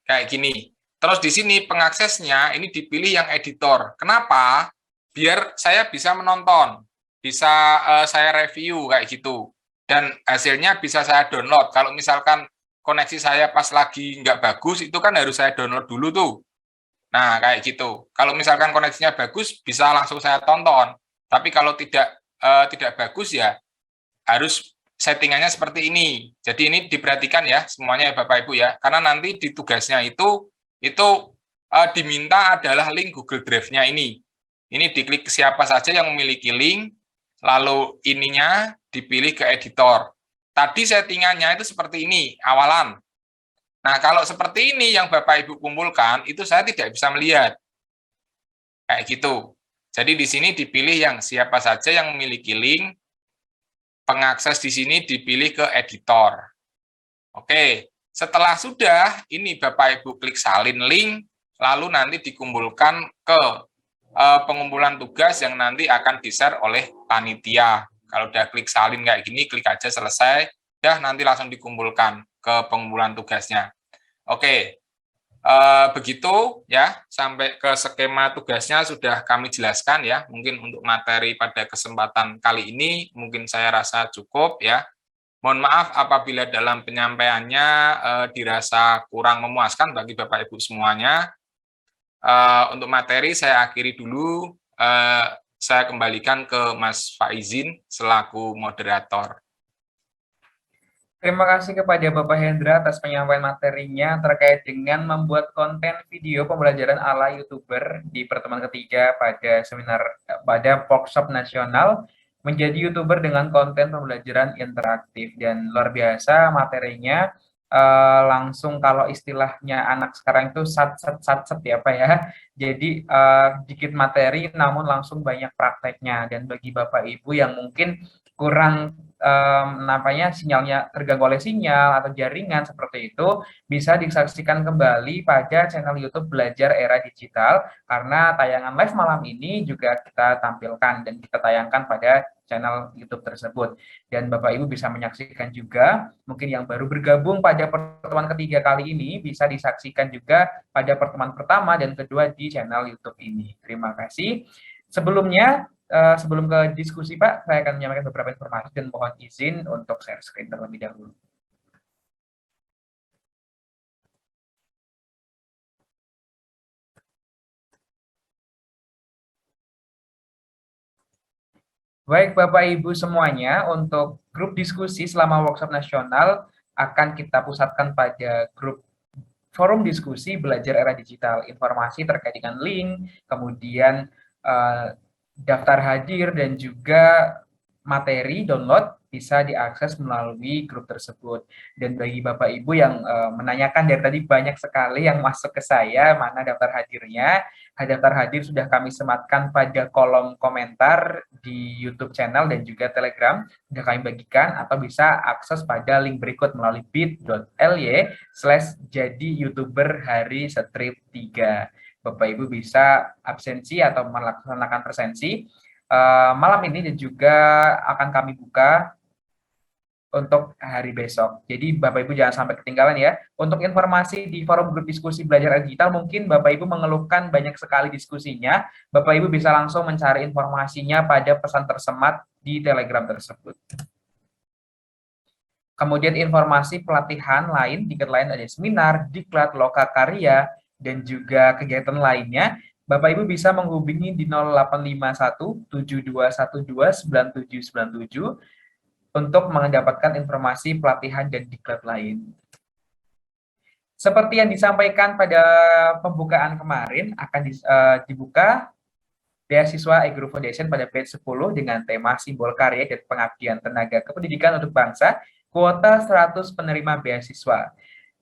Kayak gini. Terus di sini pengaksesnya ini dipilih yang editor. Kenapa? Biar saya bisa menonton, bisa saya review kayak gitu. Dan hasilnya bisa saya download. Kalau misalkan koneksi saya pas lagi nggak bagus, itu kan harus saya download dulu tuh. Nah, kayak gitu. Kalau misalkan koneksinya bagus, bisa langsung saya tonton. Tapi kalau tidak bagus ya harus settingannya seperti ini. Jadi ini diperhatikan ya semuanya ya Bapak Ibu ya. Karena nanti di tugasnya itu diminta adalah link Google Drive-nya ini. Ini diklik siapa saja yang memiliki link, lalu ininya dipilih ke editor. Tadi settingannya itu seperti ini, awalan. Nah, kalau seperti ini yang Bapak Ibu kumpulkan, itu saya tidak bisa melihat. Kayak gitu. Jadi di sini dipilih yang siapa saja yang memiliki link, pengakses di sini dipilih ke editor. Oke, setelah sudah, ini Bapak Ibu klik salin link, lalu nanti dikumpulkan ke pengumpulan tugas yang nanti akan di-share oleh panitia. Kalau udah klik salin kayak gini, klik aja selesai, dah nanti langsung dikumpulkan ke pengumpulan tugasnya. Oke, begitu ya, sampai ke skema tugasnya sudah kami jelaskan ya. Mungkin untuk materi pada kesempatan kali ini mungkin saya rasa cukup ya. Mohon maaf apabila dalam penyampaiannya dirasa kurang memuaskan bagi Bapak Ibu semuanya. Untuk materi saya akhiri dulu. Saya kembalikan ke Mas Faizin selaku moderator. Terima kasih kepada Bapak Hendra atas penyampaian materinya terkait dengan membuat konten video pembelajaran ala YouTuber di pertemuan ketiga pada workshop nasional menjadi YouTuber dengan konten pembelajaran interaktif. Dan luar biasa materinya, langsung kalau istilahnya anak sekarang itu sat ya Pak ya. Jadi dikit materi namun langsung banyak prakteknya. Dan bagi Bapak Ibu yang mungkin kurang sinyalnya terganggu oleh sinyal atau jaringan seperti itu, bisa disaksikan kembali pada channel YouTube Belajar Era Digital, karena tayangan live malam ini juga kita tampilkan dan kita tayangkan pada channel YouTube tersebut. Dan Bapak Ibu bisa menyaksikan juga, mungkin yang baru bergabung pada pertemuan ketiga kali ini bisa disaksikan juga pada pertemuan pertama dan kedua di channel YouTube ini. Terima kasih. Sebelum ke diskusi Pak, saya akan menyampaikan beberapa informasi dan mohon izin untuk share screen terlebih dahulu. Baik Bapak Ibu semuanya, untuk grup diskusi selama workshop nasional akan kita pusatkan pada grup forum diskusi belajar era digital. Informasi terkait dengan link, kemudian daftar hadir dan juga materi download bisa diakses melalui grup tersebut. Dan bagi Bapak Ibu yang menanyakan dari tadi banyak sekali yang masuk ke saya, mana daftar hadirnya. Daftar hadir sudah kami sematkan pada kolom komentar di YouTube channel dan juga Telegram. Sudah kami bagikan atau bisa akses pada link berikut melalui bit.ly/jadi youtuber hari strip 3. Bapak Ibu bisa absensi atau melaksanakan presensi malam ini, dan juga akan kami buka untuk hari besok. Jadi Bapak Ibu jangan sampai ketinggalan ya. Untuk informasi di forum grup diskusi belajar digital, mungkin Bapak Ibu mengeluhkan banyak sekali diskusinya. Bapak Ibu bisa langsung mencari informasinya pada pesan tersemat di Telegram tersebut. Kemudian informasi pelatihan lain, diklat lain ada seminar, diklat, lokakarya, dan juga kegiatan lainnya. Bapak Ibu bisa menghubungi di 0851 7212 9797 untuk mendapatkan informasi pelatihan dan diklat lain. Seperti yang disampaikan pada pembukaan kemarin, akan dibuka beasiswa eGuru Foundation pada batch 10 dengan tema simbol karya dan pengabdian tenaga kependidikan untuk bangsa, kuota 100 penerima beasiswa.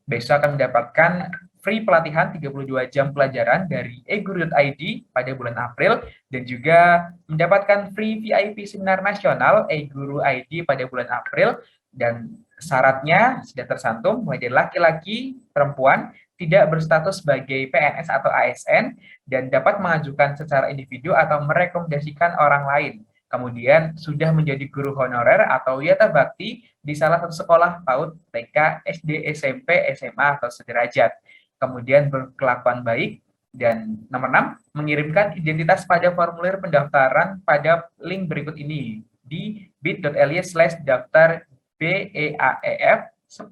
Besok akan mendapatkan free pelatihan 32 jam pelajaran dari eguru.id pada bulan April dan juga mendapatkan free VIP seminar nasional eGuru ID pada bulan April, dan syaratnya sudah tersantum mulai dari laki-laki, perempuan, tidak berstatus sebagai PNS atau ASN, dan dapat mengajukan secara individu atau merekomendasikan orang lain. Kemudian sudah menjadi guru honorer atau yata bakti di salah satu sekolah PAUD, TK, SD, SMP, SMA, atau sederajat. Kemudian berkelakuan baik. Dan nomor 6, mengirimkan identitas pada formulir pendaftaran pada link berikut ini di bit.ly/daftar BEAEF 10,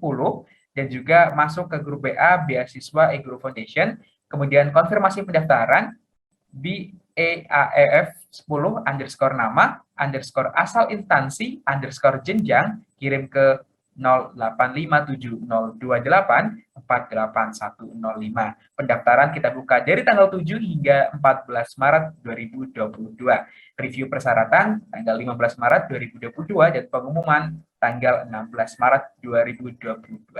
dan juga masuk ke grup BA beasiswa eGuru Foundation. Kemudian konfirmasi pendaftaran BEAEF 10 underscore nama underscore asal instansi underscore jenjang, kirim ke 085702848105. Pendaftaran kita buka dari tanggal 7 hingga 14 Maret 2022. Review persyaratan tanggal 15 Maret 2022 dan pengumuman tanggal 16 Maret 2022.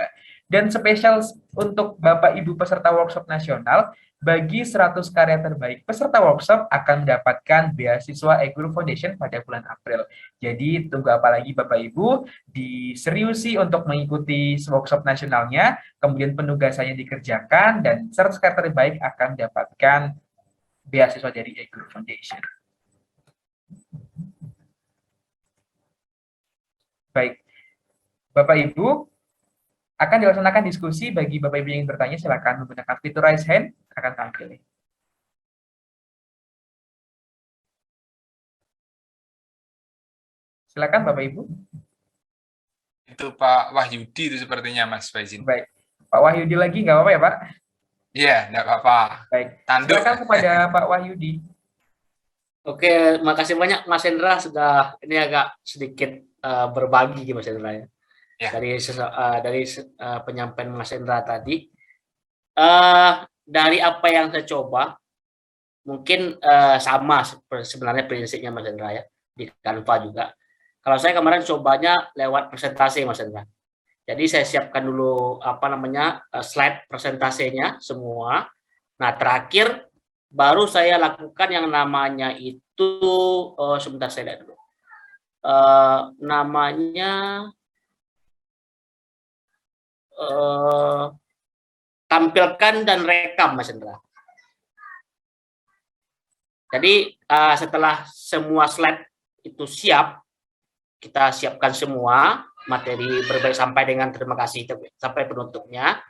Dan spesial untuk Bapak Ibu peserta workshop nasional, bagi 100 karya terbaik peserta workshop akan mendapatkan beasiswa eGuru Foundation pada bulan April. Jadi tunggu apa lagi Bapak Ibu, diseriusi untuk mengikuti workshop nasionalnya, kemudian penugasannya dikerjakan, dan 100 karya terbaik akan mendapatkan beasiswa dari eGuru Foundation. Baik, Bapak Ibu, akan dilaksanakan diskusi. Bagi Bapak Ibu yang ingin bertanya, silakan menggunakan fitur raise hand, akan kami pilih. Silakan Bapak Ibu. Itu Pak Wahyudi itu sepertinya, Mas Faizin. Baik, Pak Wahyudi lagi, nggak apa-apa ya Pak? Iya, nggak apa-apa. Baik, Tanduk. silakan kepada Pak Wahyudi. Oke, makasih banyak Mas Hendra, sudah ini agak sedikit berbagi Mas Hendra ya. Ya. Dari penyampaian Mas Hendra tadi, dari apa yang saya coba, mungkin sama sebenarnya prinsipnya Mas Hendra ya, di Canva juga. Kalau saya kemarin cobanya lewat presentasi Mas Hendra. Jadi saya siapkan dulu slide presentasinya semua. Nah terakhir baru saya lakukan yang namanya itu, sebentar saya lihat dulu. Namanya tampilkan dan rekam Mas Hendra. Jadi setelah semua slide itu siap, kita siapkan semua materi berbaik sampai dengan terima kasih sampai penutupnya.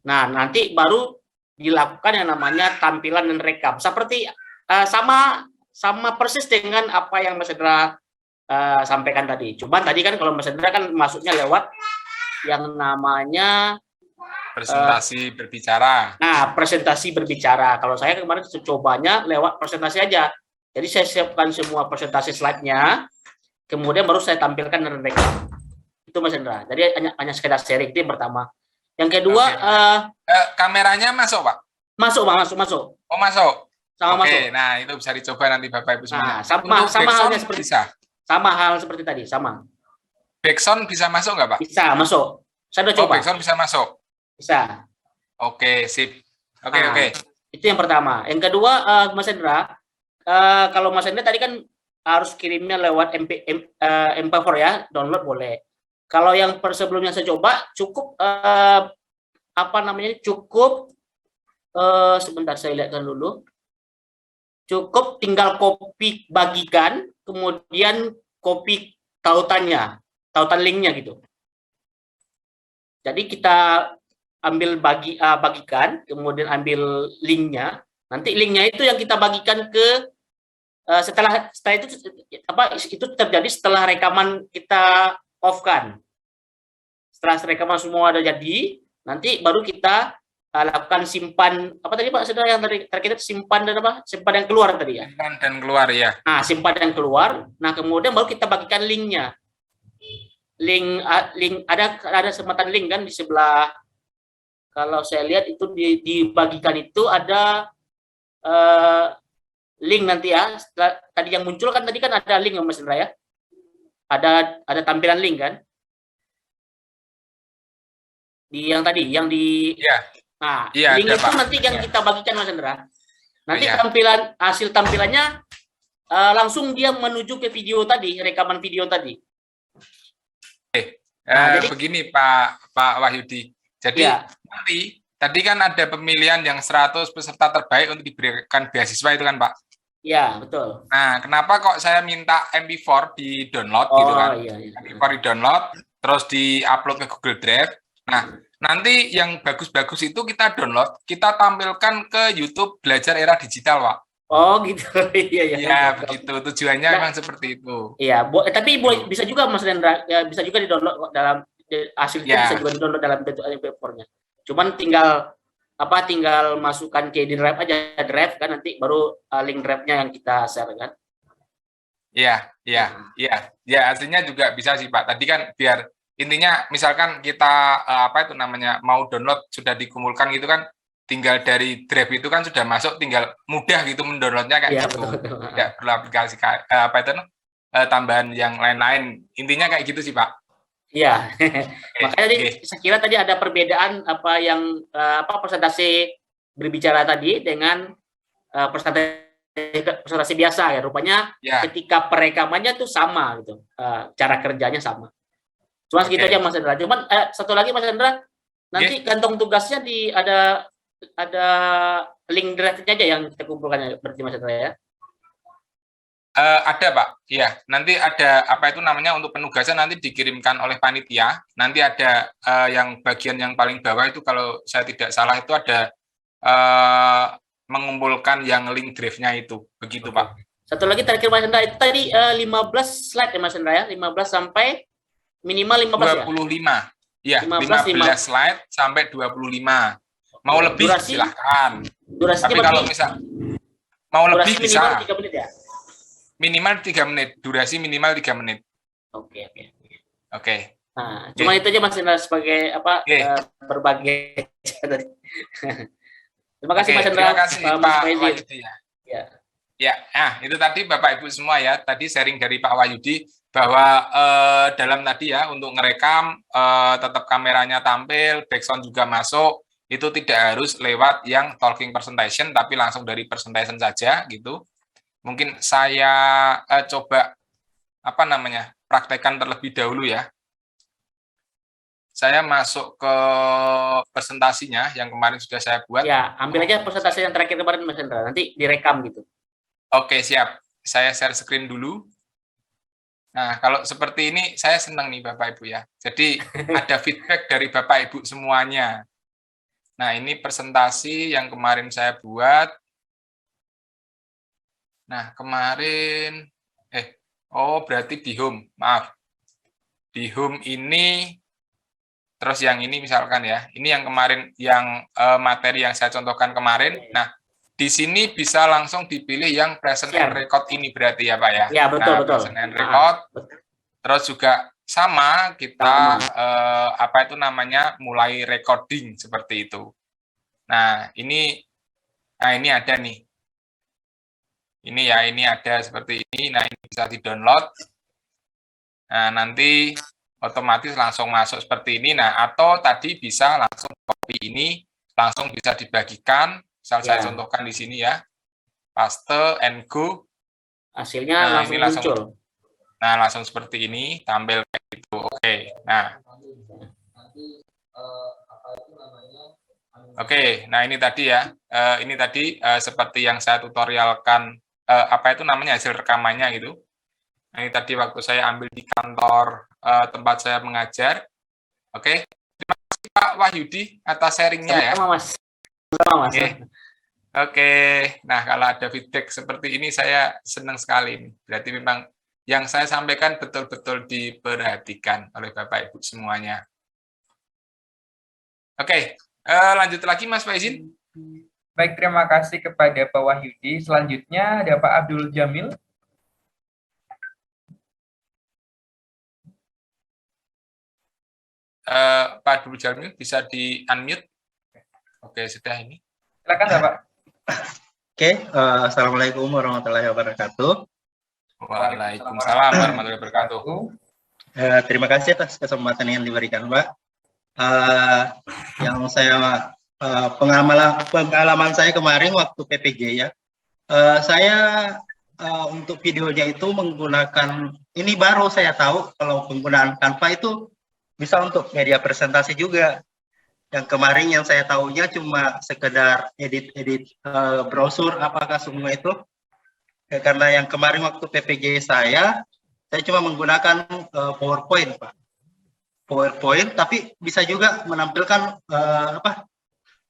Nah nanti baru dilakukan yang namanya tampilan dan rekam, seperti sama persis dengan apa yang Mas Hendra sampaikan tadi. Cuman tadi kan kalau Mas Hendra kan masuknya lewat yang namanya presentasi berbicara. Nah, presentasi berbicara. Kalau saya kemarin cobanya lewat presentasi aja. Jadi saya siapkan semua presentasi slide-nya, kemudian baru saya tampilkan dan rekam. Itu Mas Hendra. Jadi hanya sekedar sharing, itu yang pertama. Yang kedua, kameranya masuk, Pak? Masuk, Pak, masuk. Oh, masuk. Sama Oke, masuk. nah itu bisa dicoba nanti Bapak Ibu Nah, semuanya. sama halnya seperti bisa. Sama hal seperti tadi, sama. Backsound bisa masuk nggak, Pak? Bisa masuk. Saya udah coba. Backsound bisa masuk. Bisa. Oke, sip. Oke. Itu yang pertama. Yang kedua, Mas Hendra, kalau Mas Hendra tadi kan harus kirimnya lewat MP4 ya, download boleh. Kalau yang sebelumnya saya coba cukup cukup sebentar saya lihatkan dulu. Cukup tinggal copy bagikan, kemudian copy tautan linknya gitu. Jadi kita ambil bagikan, kemudian ambil linknya. Nanti linknya itu yang kita bagikan ke setelah itu terjadi setelah rekaman kita off-kan. Setelah rekaman semua ada jadi, nanti baru kita lakukan simpan apa tadi Pak Saudara yang tadi terkait simpan dan apa? Simpan dan keluar tadi ya. Simpan dan keluar ya. Nah, simpan dan keluar. Nah, kemudian baru kita bagikan linknya. Link ada sematan link kan di sebelah. Kalau saya lihat itu dibagikan itu ada link nanti ya. Tadi yang muncul kan tadi kan ada link ya Mas Indra ya. Ada tampilan link kan? Yang di nah ya, link itu nanti yang kita bagikan Mas Indra. Nanti hasil tampilannya langsung dia menuju ke video tadi, rekaman video tadi. Jadi begini Pak Wahyudi. Jadi nanti tadi kan ada pemilihan yang 100 peserta terbaik untuk diberikan beasiswa itu kan Pak? Ya, betul. Nah, kenapa kok saya minta MP4 di download gitu kan? MP4 di download, terus di-upload ke Google Drive. Nah, nanti yang bagus-bagus itu kita download, kita tampilkan ke YouTube Belajar Era Digital, Pak. Oh, gitu. Iya. Iya, begitu. Tujuannya memang seperti itu. Iya, tapi bisa juga Mas Rendra, ya bisa juga di-download dalam hasil itu bisa juga di-download dalam bentuk MP4-nya. Cuman tinggal masukkan ke drive aja, drive kan nanti baru link drive-nya yang kita share kan. Iya. Ya, aslinya juga bisa sih, Pak. Tadi kan biar intinya misalkan kita mau download sudah dikumpulkan gitu kan, tinggal dari drive itu kan sudah masuk, tinggal mudah gitu mendownloadnya kayak gitu. Tidak perlu aplikasi tambahan yang lain-lain. Intinya kayak gitu sih Pak. Iya. Makanya saya kira tadi ada perbedaan presentasi berbicara tadi dengan presentasi biasa ya. Rupanya ketika perekamannya tuh sama gitu. Cara kerjanya sama. Cuma segitu aja Mas Hendra. Cuman satu lagi Mas Hendra, nanti kantong tugasnya ada link drive-nya aja yang kita kumpulkan berarti Mas Hendra ya. Ada Pak, iya. Nanti ada untuk penugasan nanti dikirimkan oleh panitia. Nanti ada yang bagian yang paling bawah itu kalau saya tidak salah itu ada mengumpulkan yang link drive-nya itu, begitu Pak. Satu lagi terakhir Mas Hendra, itu tadi 15 slide ya Mas Hendra ya, 15 sampai minimal 15 ya? Iya, 15 slide sampai 25. Mau lebih silahkan. Tapi kalau misal mau lebih bisa. 3 menit ya? Minimal 3 menit, durasi minimal 3 menit. Oke. Nah, cuma itu aja Mas Hendra sebagai berbagai. Terima kasih Mas Hendra. Terima kasih Pak Wahyudi ya. Ya, itu tadi Bapak Ibu semua ya. Tadi sharing dari Pak Wahyudi bahwa dalam tadi ya untuk ngerekam tetap kameranya tampil, background juga masuk, itu tidak harus lewat yang talking presentation tapi langsung dari presentation saja gitu. Mungkin saya coba praktekkan terlebih dahulu ya. Saya masuk ke presentasinya yang kemarin sudah saya buat. Ya, ambil aja presentasi yang terakhir kemarin Mas Hendra, nanti direkam gitu. Oke, siap. Saya share screen dulu. Nah, kalau seperti ini saya senang nih Bapak Ibu ya. Jadi ada feedback dari Bapak Ibu semuanya. Nah, ini presentasi yang kemarin saya buat. Nah, kemarin, berarti di home, maaf. Di home ini, terus yang ini misalkan ya, ini yang kemarin, yang materi yang saya contohkan kemarin. Nah, di sini bisa langsung dipilih yang present and record ini berarti ya Pak ya? Ya, betul. Present and record, terus juga sama, kita, mulai recording seperti itu. Nah, ini ada nih. Ini ada seperti ini. Nah, ini bisa di-download. Nah, nanti otomatis langsung masuk seperti ini. Nah, atau tadi bisa langsung copy ini, langsung bisa dibagikan. Saya contohkan di sini ya. Paste and go. Hasilnya langsung muncul. Nah, langsung seperti ini, tampil kayak gitu. Oke. Nah. Oke, nah ini tadi ya. Ini tadi seperti yang saya tutorialkan hasil rekamannya gitu. Nah, ini tadi waktu saya ambil di kantor tempat saya mengajar. Oke. Terima kasih Pak Wahyudi atas sharingnya ya. Sama Mas. Sama Mas. Oke. Nah, kalau ada feedback seperti ini saya senang sekali. Berarti memang yang saya sampaikan betul-betul diperhatikan oleh Bapak Ibu semuanya. Oke, lanjut lagi Mas Faizin. Baik, terima kasih kepada Pak Wahyudi. Selanjutnya ada Pak Abdul Jamil. Pak Abdul Jamil bisa di-unmute. Oke, sudah ini. Silakan Bapak. Oke, Assalamualaikum warahmatullahi wabarakatuh. Waalaikumsalam warahmatullahi wabarakatuh. Terima kasih atas kesempatan yang diberikan, Pak. Yang saya pengalaman saya kemarin waktu PPG ya, saya untuk videonya itu menggunakan, ini baru saya tahu kalau penggunaan Canva itu bisa untuk media presentasi juga. Yang kemarin yang saya tahunya cuma sekedar edit brosur, apakah semua itu? Ya, karena yang kemarin waktu PPG saya cuma menggunakan PowerPoint, Pak. PowerPoint, tapi bisa juga menampilkan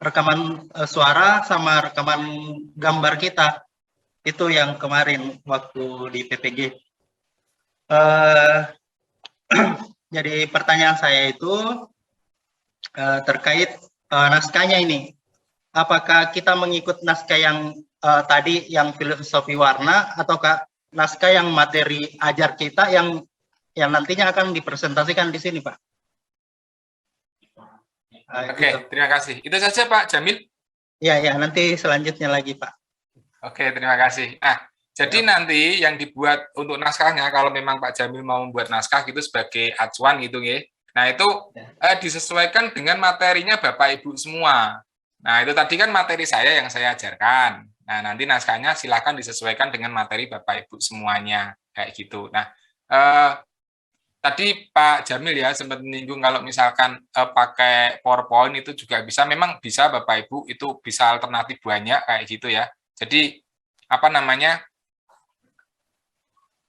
rekaman suara sama rekaman gambar kita. Itu yang kemarin waktu di PPG. Jadi pertanyaan saya itu terkait naskahnya ini. Apakah kita mengikut naskah yang tadi yang filosofi warna, ataukah naskah yang materi ajar kita yang nantinya akan dipresentasikan di sini, Pak? Oke, terima kasih. Itu saja Pak Jamil? Ya, nanti selanjutnya lagi, Pak. Oke, terima kasih. Nah, jadi nanti yang dibuat untuk naskahnya, kalau memang Pak Jamil mau membuat naskah gitu sebagai acuan gitu ya. Nah, itu disesuaikan dengan materinya Bapak Ibu semua. Nah, itu tadi kan materi saya yang saya ajarkan. Nah, nanti naskahnya silakan disesuaikan dengan materi Bapak Ibu semuanya, kayak gitu. Nah, tadi Pak Jamil ya sempat menyinggung kalau misalkan pakai PowerPoint itu juga bisa, memang bisa Bapak Ibu, itu bisa alternatif banyak kayak gitu ya. Jadi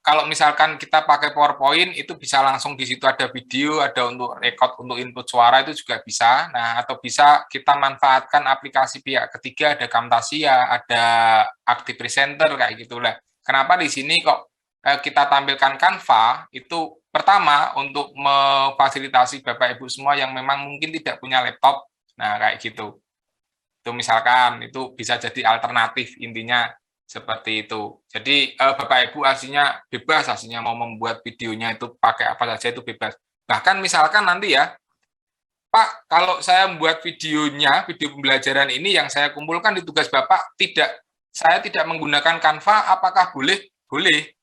kalau misalkan kita pakai PowerPoint itu bisa langsung di situ ada video, ada untuk record, untuk input suara itu juga bisa. Nah, atau bisa kita manfaatkan aplikasi pihak ketiga, ada Camtasia, ada Active Presenter kayak gitulah. Kenapa di sini kok kita tampilkan Canva itu pertama untuk memfasilitasi Bapak Ibu semua yang memang mungkin tidak punya laptop. Nah, kayak gitu. Itu misalkan itu bisa jadi alternatif, intinya seperti itu. Jadi Bapak Ibu aslinya bebas, aslinya mau membuat videonya itu pakai apa saja itu bebas. Bahkan misalkan nanti ya, Pak, kalau saya membuat videonya, video pembelajaran ini yang saya kumpulkan di tugas Bapak, saya tidak menggunakan Canva, apakah boleh? Boleh.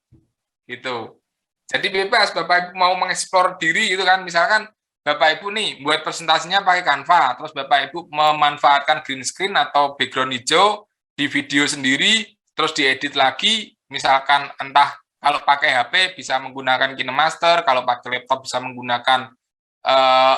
Gitu. Jadi bebas, Bapak Ibu mau mengeksplor diri gitu kan, misalkan Bapak Ibu nih buat presentasinya pakai Canva, terus Bapak Ibu memanfaatkan green screen atau background hijau di video sendiri, terus diedit lagi, misalkan entah kalau pakai HP bisa menggunakan KineMaster, kalau pakai laptop bisa menggunakan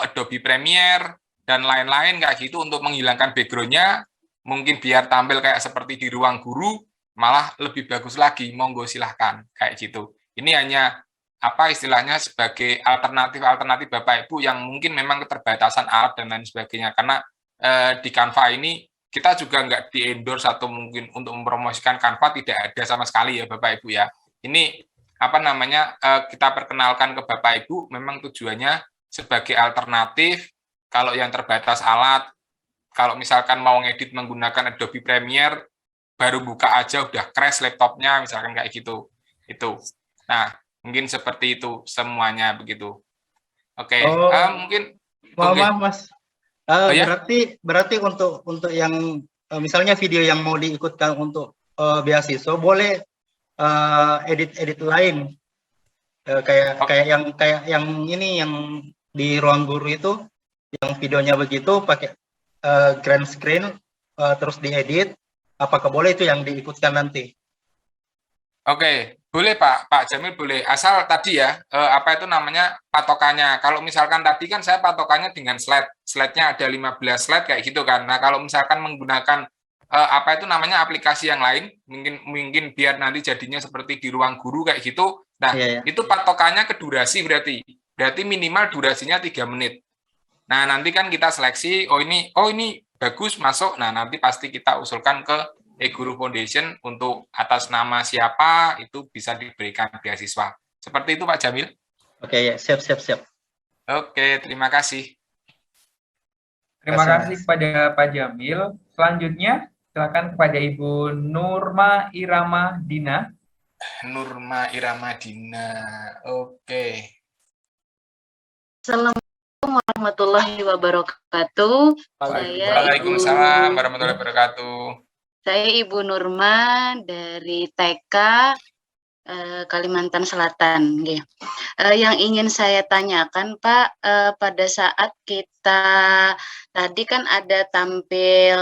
Adobe Premiere, dan lain-lain kayak gitu untuk menghilangkan background-nya, mungkin biar tampil kayak seperti di ruang guru, malah lebih bagus lagi, monggo silahkan, kayak gitu. Ini hanya istilahnya sebagai alternatif Bapak Ibu yang mungkin memang keterbatasan alat dan lain sebagainya, karena di Canva ini kita juga nggak di-endorse atau mungkin untuk mempromosikan Canva, tidak ada sama sekali ya Bapak Ibu ya. Ini kita perkenalkan ke Bapak Ibu, memang tujuannya sebagai alternatif kalau yang terbatas alat, kalau misalkan mau ngedit menggunakan Adobe Premiere, baru buka aja udah crash laptopnya, misalkan kayak gitu. Itu. Nah, mungkin seperti itu semuanya begitu. Oke, mungkin maaf Mas. Ya? Berarti untuk yang misalnya video yang mau diikutkan untuk beasiswa boleh edit lain kayak yang ini yang di ruang guru itu yang videonya begitu pakai green screen terus diedit, apakah boleh itu yang diikutkan nanti? Oke, boleh Pak Jamil boleh, asal tadi ya patokannya. Kalau misalkan tadi kan saya patokannya dengan slide-nya ada 15 slide kayak gitu kan. Nah, kalau misalkan menggunakan aplikasi yang lain, mungkin biar nanti jadinya seperti di ruang guru kayak gitu. Nah, itu patokannya ke durasi berarti minimal durasinya 3 menit. Nah, nanti kan kita seleksi, oh ini bagus masuk. Nah, nanti pasti kita usulkan ke e-Guru Foundation untuk atas nama siapa itu bisa diberikan beasiswa. Seperti itu Pak Jamil. Oke, ya, siap. Oke, terima kasih. Terima Terima kasih kepada Pak Jamil. Selanjutnya, silakan kepada Ibu Nurma Irama Dina. Nurma Irama Dina. Oke. Assalamualaikum warahmatullahi wabarakatuh. Waalaikumsalam warahmatullahi wabarakatuh. Saya Ibu Nurma dari TK Kalimantan Selatan. Yang ingin saya tanyakan Pak, pada saat kita tadi kan ada tampil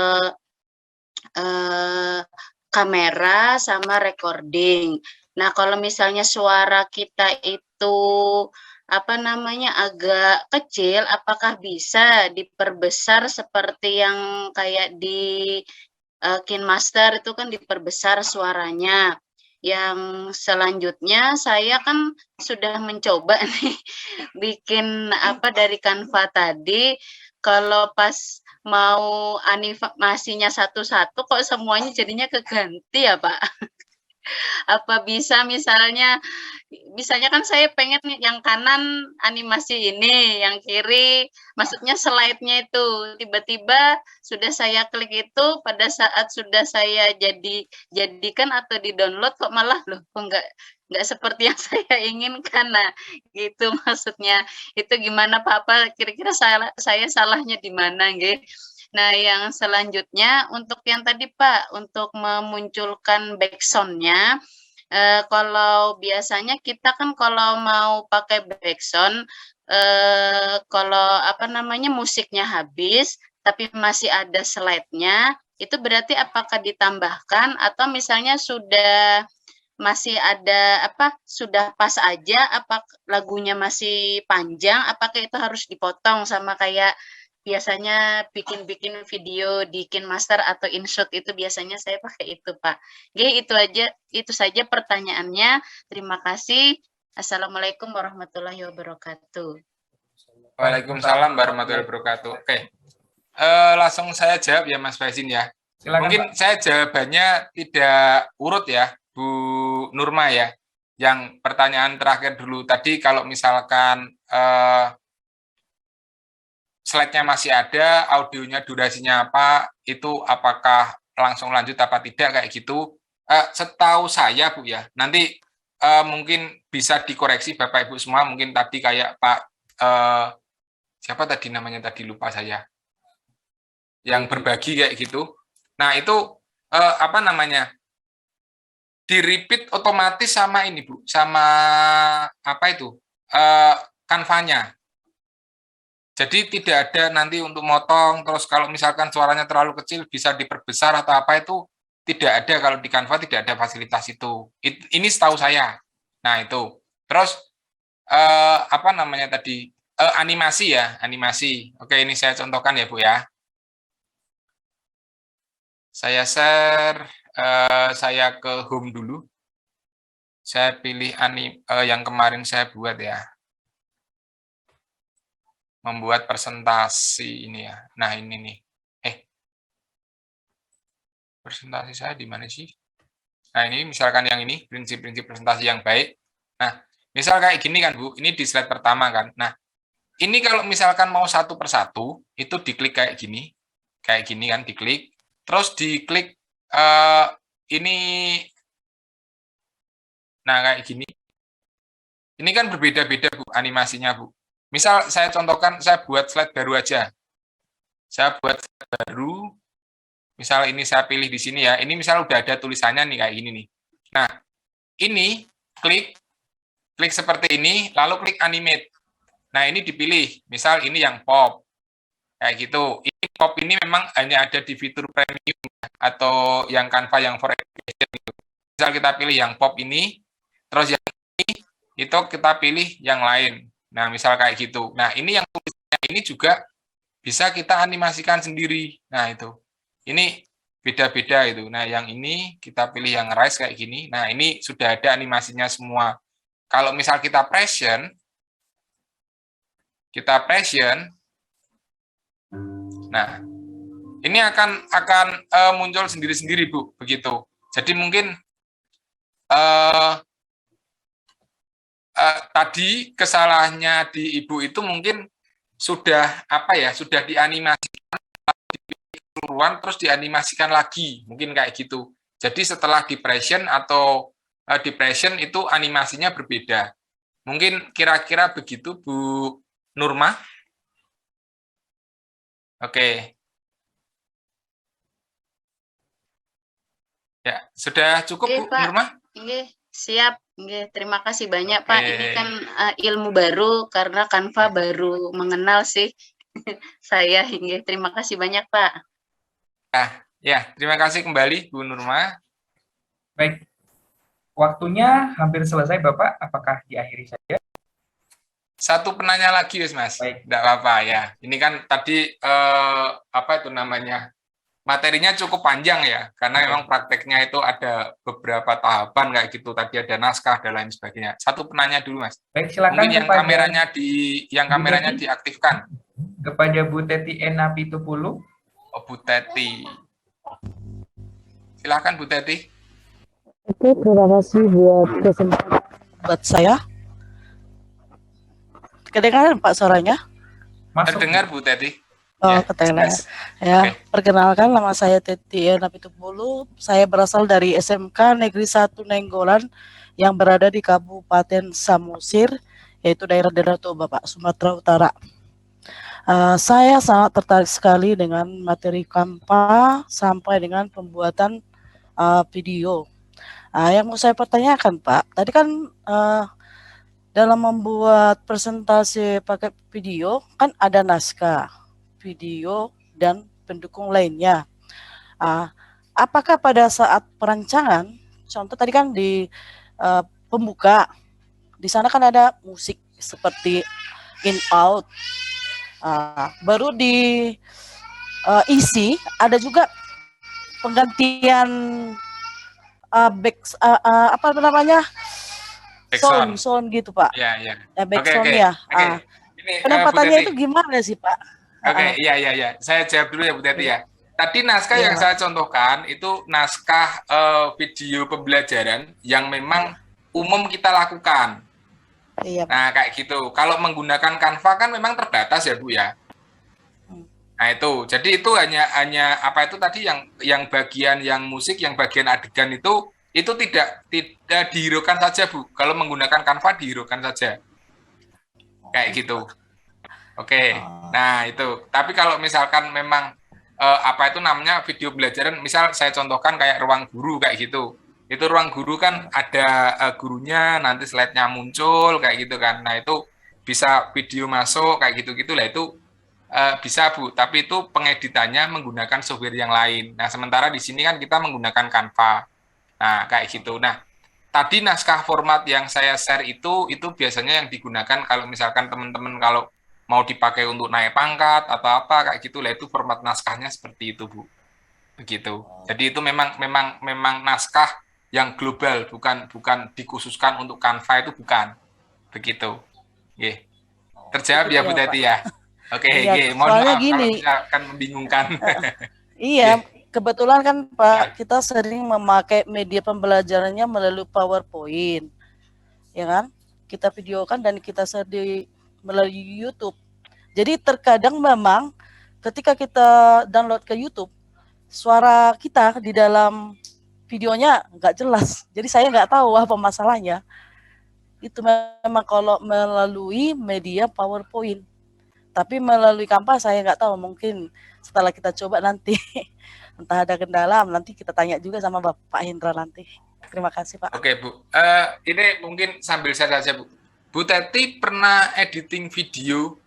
kamera sama recording. Nah, kalau misalnya suara kita itu agak kecil, apakah bisa diperbesar seperti yang kayak di KineMaster itu kan diperbesar suaranya. Yang selanjutnya saya kan sudah mencoba nih bikin dari Canva tadi, kalau pas mau animasinya satu-satu kok semuanya jadinya keganti ya Pak. Apa bisa misalnya kan saya pengen yang kanan animasi ini, yang kiri maksudnya slide-nya itu tiba-tiba sudah saya klik itu pada saat sudah saya jadikan atau di-download kok malah loh kok nggak seperti yang saya inginkan. Nah, gitu maksudnya. Itu gimana Pak? Apa kira-kira saya salahnya di mana nggih? Nah, yang selanjutnya untuk yang tadi Pak, untuk memunculkan backsound-nya, kalau biasanya kita kan kalau mau pakai backsound, kalau musiknya habis, tapi masih ada slide-nya, itu berarti apakah ditambahkan atau misalnya sudah masih ada sudah pas aja, apa lagunya masih panjang, apakah itu harus dipotong sama kayak biasanya bikin video di KineMaster atau InShot itu biasanya saya pakai itu Pak. Oke, itu saja pertanyaannya. Terima kasih. Assalamualaikum warahmatullahi wabarakatuh. Waalaikumsalam warahmatullahi wabarakatuh. Oke. Langsung saya jawab ya Mas Faisin ya. Silakan, Mungkin Pak. saya jawabannya tidak urut ya, Bu Nurma ya. Yang pertanyaan terakhir dulu tadi kalau misalkan slide-nya masih ada, audionya durasinya apa, itu apakah langsung lanjut apa tidak kayak gitu. Setahu saya Bu ya, nanti mungkin bisa dikoreksi Bapak Ibu semua, mungkin tadi kayak Pak siapa tadi namanya tadi lupa saya, yang berbagi kayak gitu. Nah itu di-repeat otomatis sama ini Bu, sama Canva-nya. Jadi tidak ada nanti untuk motong, terus kalau misalkan suaranya terlalu kecil bisa diperbesar atau apa itu tidak ada, kalau di Canva tidak ada fasilitas itu. Ini setahu saya. Nah itu. Terus animasi ya, animasi. Oke, ini saya contohkan ya Bu ya. Saya share, saya ke home dulu. Saya pilih yang kemarin saya buat ya. Membuat presentasi ini ya. Nah, ini nih. Presentasi saya di mana sih? Nah, ini misalkan yang ini, prinsip-prinsip presentasi yang baik. Nah, misal kayak gini kan, Bu. Ini di slide pertama kan. Nah, ini kalau misalkan mau satu persatu, itu diklik kayak gini. Kayak gini kan, diklik. Terus diklik ini. Nah, kayak gini. Ini kan berbeda-beda, Bu, animasinya, Bu. Misal saya contohkan, saya buat slide baru aja. Saya buat slide baru, misal ini saya pilih di sini ya. Ini misal udah ada tulisannya nih kayak gini nih. Nah, ini klik seperti ini, lalu klik animate. Nah, ini dipilih. Misal ini yang pop. Kayak gitu. Ini pop ini memang hanya ada di fitur premium atau yang Canva yang for education gitu. Misal kita pilih yang pop ini, terus yang ini, itu kita pilih yang lain. Nah, misal kayak gitu. Nah, ini yang tulisnya ini juga bisa kita animasikan sendiri. Nah, itu. Ini beda-beda itu. Nah, yang ini kita pilih yang rise kayak gini. Nah, ini sudah ada animasinya semua. Kalau misal kita present, Nah, ini akan muncul sendiri-sendiri, Bu, begitu. Jadi mungkin tadi kesalahannya di Ibu itu mungkin sudah sudah dianimasikan keseluruhan terus dianimasikan lagi, mungkin kayak gitu. Jadi setelah depression atau depression itu animasinya berbeda. Mungkin kira-kira begitu, Bu Nurma. Oke. Ya, sudah cukup, Bu Pak. Nurma? Nggih, siap. Nggih, terima kasih banyak, Pak. Ini kan ilmu baru karena Canva baru mengenal sih saya. Nggih, terima kasih banyak, Pak. Ya, terima kasih kembali, Bu Nurma. Baik, waktunya hampir selesai, Bapak. Apakah diakhiri saja? Satu penanya lagi, Mas. Baik. Tidak apa-apa ya. Ini kan tadi materinya cukup panjang ya, karena memang prakteknya itu ada beberapa tahapan kayak gitu. Tadi ada naskah dan lain sebagainya. Satu penanya dulu, Mas. Baik, silakan. Mungkin yang kameranya diaktifkan. Kepada Bu Teti Enapitupulu. Oh, Bu Teti. Silakan, Bu Teti. Oke, terima kasih buat kesempatan buat saya. Kedengaran Pak suaranya? Masuk. Terdengar, Bu Teti. Oh, Ya, kedengaran. jelas. Ya, Oke. perkenalkan nama saya Teti Enapitupulu. Saya berasal dari SMK Negeri 1 Nenggolan yang berada di Kabupaten Samosir, yaitu daerah Danau Toba, Pak, Sumatera Utara. Saya sangat tertarik sekali dengan materi Canva sampai dengan pembuatan video. Yang mau saya pertanyakan, Pak, tadi kan dalam membuat presentasi pakai video kan ada naskah, video, dan pendukung lainnya. Apakah pada saat perancangan, contoh tadi kan di pembuka, di sana kan ada musik seperti in out, baru di isi ada juga penggantian apa namanya, sound gitu, Pak. Ya. Backsound Oke. ya. Ini, Pendapatannya Bu Teti. itu gimana sih, Pak? Oke, iya. Saya jawab dulu ya, Bu Teti ya. Tadi naskah yang saya contohkan itu naskah video pembelajaran yang memang umum kita lakukan. Iya. Nah, kayak gitu. Kalau menggunakan Canva kan memang terbatas ya, Bu ya. Nah, itu. Jadi itu hanya apa itu tadi yang bagian yang musik, yang bagian adegan itu tidak dihiraukan saja, Bu. Kalau menggunakan Canva dihiraukan saja. Kayak gitu. Oke. Nah, itu. Tapi kalau misalkan memang apa itu namanya video pembelajaran, misal saya contohkan kayak ruang guru kayak gitu. Itu ruang guru kan ada gurunya, nanti slide-nya muncul kayak gitu kan. Nah, itu bisa video masuk kayak gitu-gitu lah, itu bisa, Bu. Tapi itu pengeditannya menggunakan software yang lain. Nah, sementara di sini kan kita menggunakan Canva. Nah, kayak gitu. Nah, tadi naskah format yang saya share itu biasanya yang digunakan kalau misalkan teman-teman kalau mau dipakai untuk naik pangkat atau apa kayak gitu lah, itu format naskahnya seperti itu, Bu. Begitu. Jadi itu memang naskah yang global, bukan dikhususkan untuk Canva, itu bukan. Begitu. Nggih. Terjawab ya, Bu Teti ya. Oke, Iya, mohon soalnya maaf gini. kalau misalkan membingungkan. Iya, kebetulan kan Pak, kita sering memakai media pembelajarannya melalui PowerPoint, ya kan? Kita videokan dan kita share melalui YouTube. Jadi terkadang memang ketika kita download ke YouTube, suara kita di dalam videonya nggak jelas. Jadi saya nggak tahu apa masalahnya. Itu memang kalau melalui media PowerPoint. Tapi melalui Canva saya nggak tahu, mungkin setelah kita coba nanti entah ada kendala, nanti kita tanya juga sama Bapak Hendra nanti. Terima kasih, Pak. Oke, Bu. Ini mungkin sambil saya saja, Bu. Bu Teti pernah editing video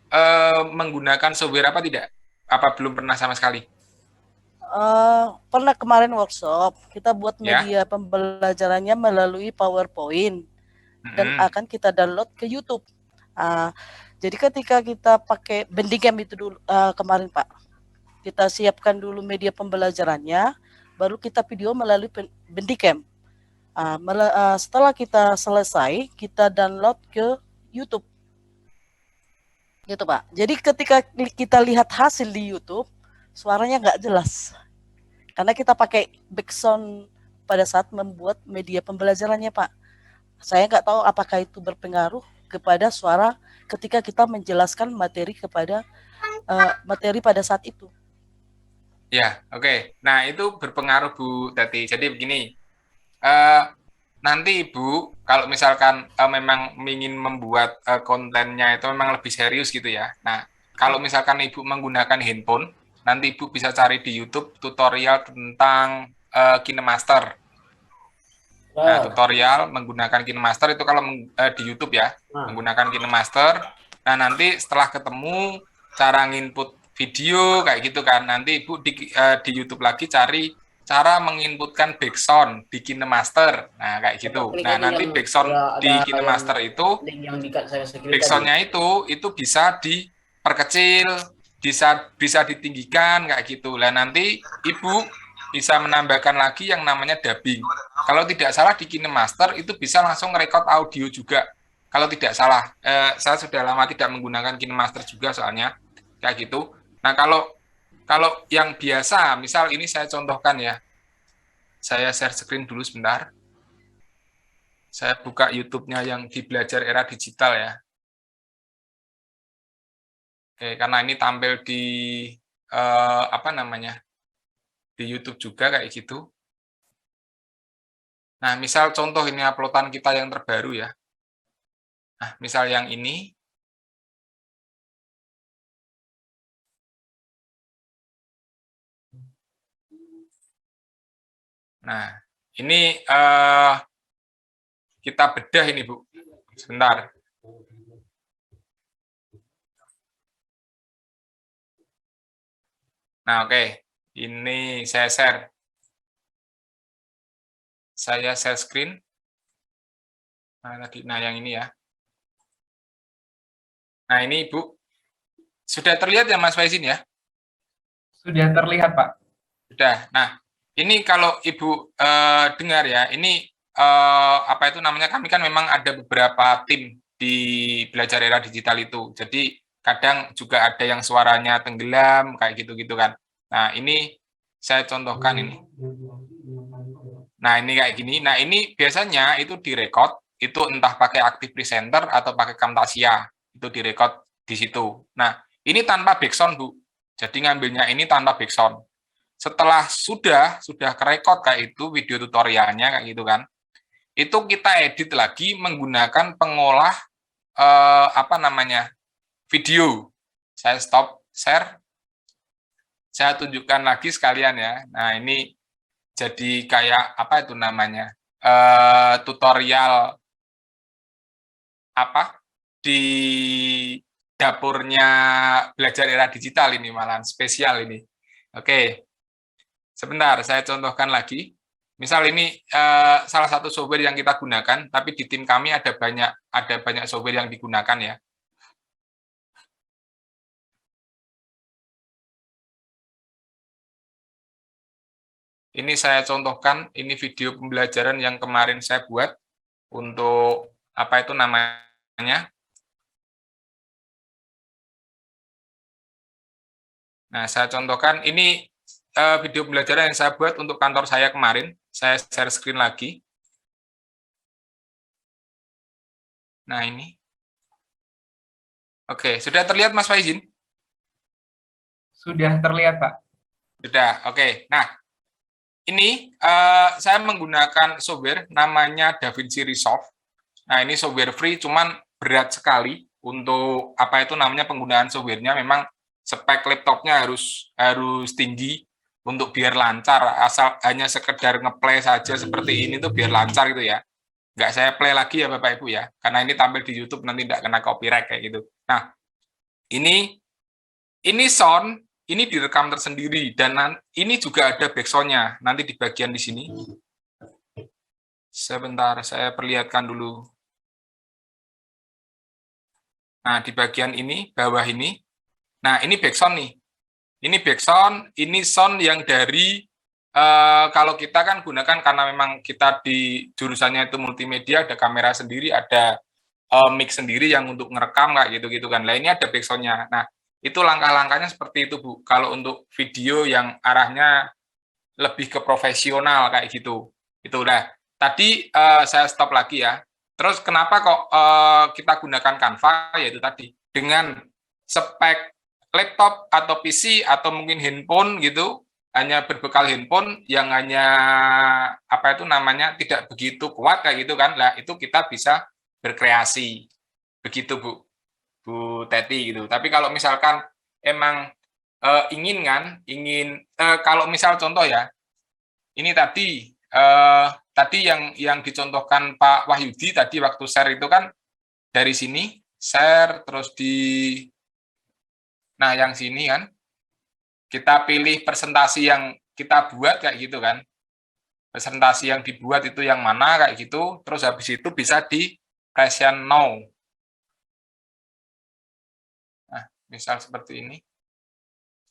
menggunakan software apa tidak? Apa belum pernah sama sekali? Pernah kemarin workshop, kita buat media pembelajarannya melalui PowerPoint dan akan kita download ke YouTube. Jadi ketika kita pakai Bandicam itu dulu kemarin, Pak, kita siapkan dulu media pembelajarannya, baru kita video melalui Bandicam. Setelah kita selesai, kita download ke YouTube, gitu Pak. Jadi ketika kita lihat hasil di YouTube, suaranya nggak jelas. Karena kita pakai background pada saat membuat media pembelajarannya, Pak. Saya nggak tahu apakah itu berpengaruh kepada suara ketika kita menjelaskan materi kepada materi pada saat itu. Ya, oke. Nah, itu berpengaruh Bu Tati. Jadi begini, nanti Ibu, kalau misalkan memang ingin membuat kontennya itu memang lebih serius gitu ya. Nah, kalau misalkan Ibu menggunakan handphone, nanti Ibu bisa cari di YouTube tutorial tentang KineMaster. Nah, tutorial menggunakan KineMaster itu kalau di YouTube ya, menggunakan KineMaster. Nah, nanti setelah ketemu cara nginput video kayak gitu kan, nanti Ibu di YouTube lagi cari cara menginputkan backsound di KineMaster. Nah, kayak gitu. Nah, nanti backsound di KineMaster itu, backsoundnya itu bisa diperkecil, bisa ditinggikan kayak gitu. Nah, nanti Ibu bisa menambahkan lagi yang namanya dubbing. Kalau tidak salah di KineMaster itu bisa langsung ngerekord audio juga. Kalau tidak salah, saya sudah lama tidak menggunakan KineMaster juga soalnya kayak gitu. Nah, kalau yang biasa, misal ini saya contohkan ya. Saya share screen dulu sebentar. Saya buka YouTube-nya yang di Belajar Era Digital ya. Oke, karena ini tampil di apa namanya? Di YouTube juga kayak gitu. Nah, misal contoh ini uploadan kita yang terbaru ya. Nah, misal yang ini. Nah, ini kita bedah ini, Bu. Sebentar. Nah, oke. Ini saya share. Saya share screen. Nah, yang ini ya. Nah, ini Ibu. Sudah terlihat ya Mas Faizin ya? Sudah terlihat, Pak. Sudah. Nah, ini kalau Ibu dengar ya, ini apa itu namanya, kami kan memang ada beberapa tim di Belajar Era Digital itu. Jadi kadang juga ada yang suaranya tenggelam, kayak gitu-gitu kan. Nah, ini saya contohkan ini. Nah, ini kayak gini. Nah, ini biasanya itu direkod, itu entah pakai Active Presenter atau pakai Camtasia. Itu direkod di situ. Nah, ini tanpa backsound, Bu. Jadi ngambilnya ini tanpa backsound. Setelah sudah kerekod kayak itu video tutorialnya kayak gitu kan. Itu kita edit lagi menggunakan pengolah apa namanya? Video. Saya stop share. Saya tunjukkan lagi sekalian ya. Nah, ini jadi kayak apa itu namanya? Tutorial apa? Di dapurnya Belajar Era Digital ini malahan spesial ini. Oke. Sebentar, saya contohkan lagi. Misal ini salah satu software yang kita gunakan, tapi di tim kami ada banyak software yang digunakan ya. Ini saya contohkan, ini video pembelajaran yang kemarin saya buat untuk apa itu namanya. Nah, saya contohkan ini video pembelajaran yang saya buat untuk kantor saya kemarin. Saya share screen lagi. Nah, ini. Oke, sudah terlihat Mas Faizin? Sudah terlihat, Pak. Sudah, oke. Nah, ini saya menggunakan software namanya DaVinci Resolve. Nah, ini software free, cuman berat sekali untuk apa itu namanya penggunaan softwarenya. Memang spek laptopnya harus tinggi untuk biar lancar. Asal hanya sekedar ngeplay saja seperti ini tuh biar lancar gitu ya. Nggak saya play lagi ya Bapak Ibu ya, karena ini tampil di YouTube nanti nggak kena copyright kayak gitu. Nah, ini sound. Ini direkam tersendiri dan ini juga ada backsound-nya nanti di bagian di sini. Sebentar, saya perlihatkan dulu. Nah, di bagian ini, bawah ini. Nah, ini backsound nih. Ini backsound, ini sound yang dari kalau kita kan gunakan karena memang kita di jurusannya itu multimedia, ada kamera sendiri, ada mic sendiri yang untuk ngerekam kayak gitu-gitu kan. Nah, ini ada backsound-nya. Nah, Itu langkah-langkahnya seperti itu, Bu. Kalau untuk video yang arahnya lebih ke profesional kayak gitu. Itulah. Tadi saya stop lagi ya. Terus kenapa kok kita gunakan Canva? Yaitu tadi dengan spek laptop atau PC atau mungkin handphone gitu, hanya berbekal handphone yang hanya apa itu namanya tidak begitu kuat kayak gitu kan. Lah itu kita bisa berkreasi. Begitu, Bu. Bu Teti gitu. Tapi kalau misalkan emang ingin kalau misal contoh ya, ini tadi yang dicontohkan Pak Wahyudi tadi waktu share itu kan dari sini share terus nah yang sini kan kita pilih presentasi yang kita buat kayak gitu kan. Presentasi yang dibuat itu yang mana kayak gitu, terus habis itu bisa di present now. Misal seperti ini.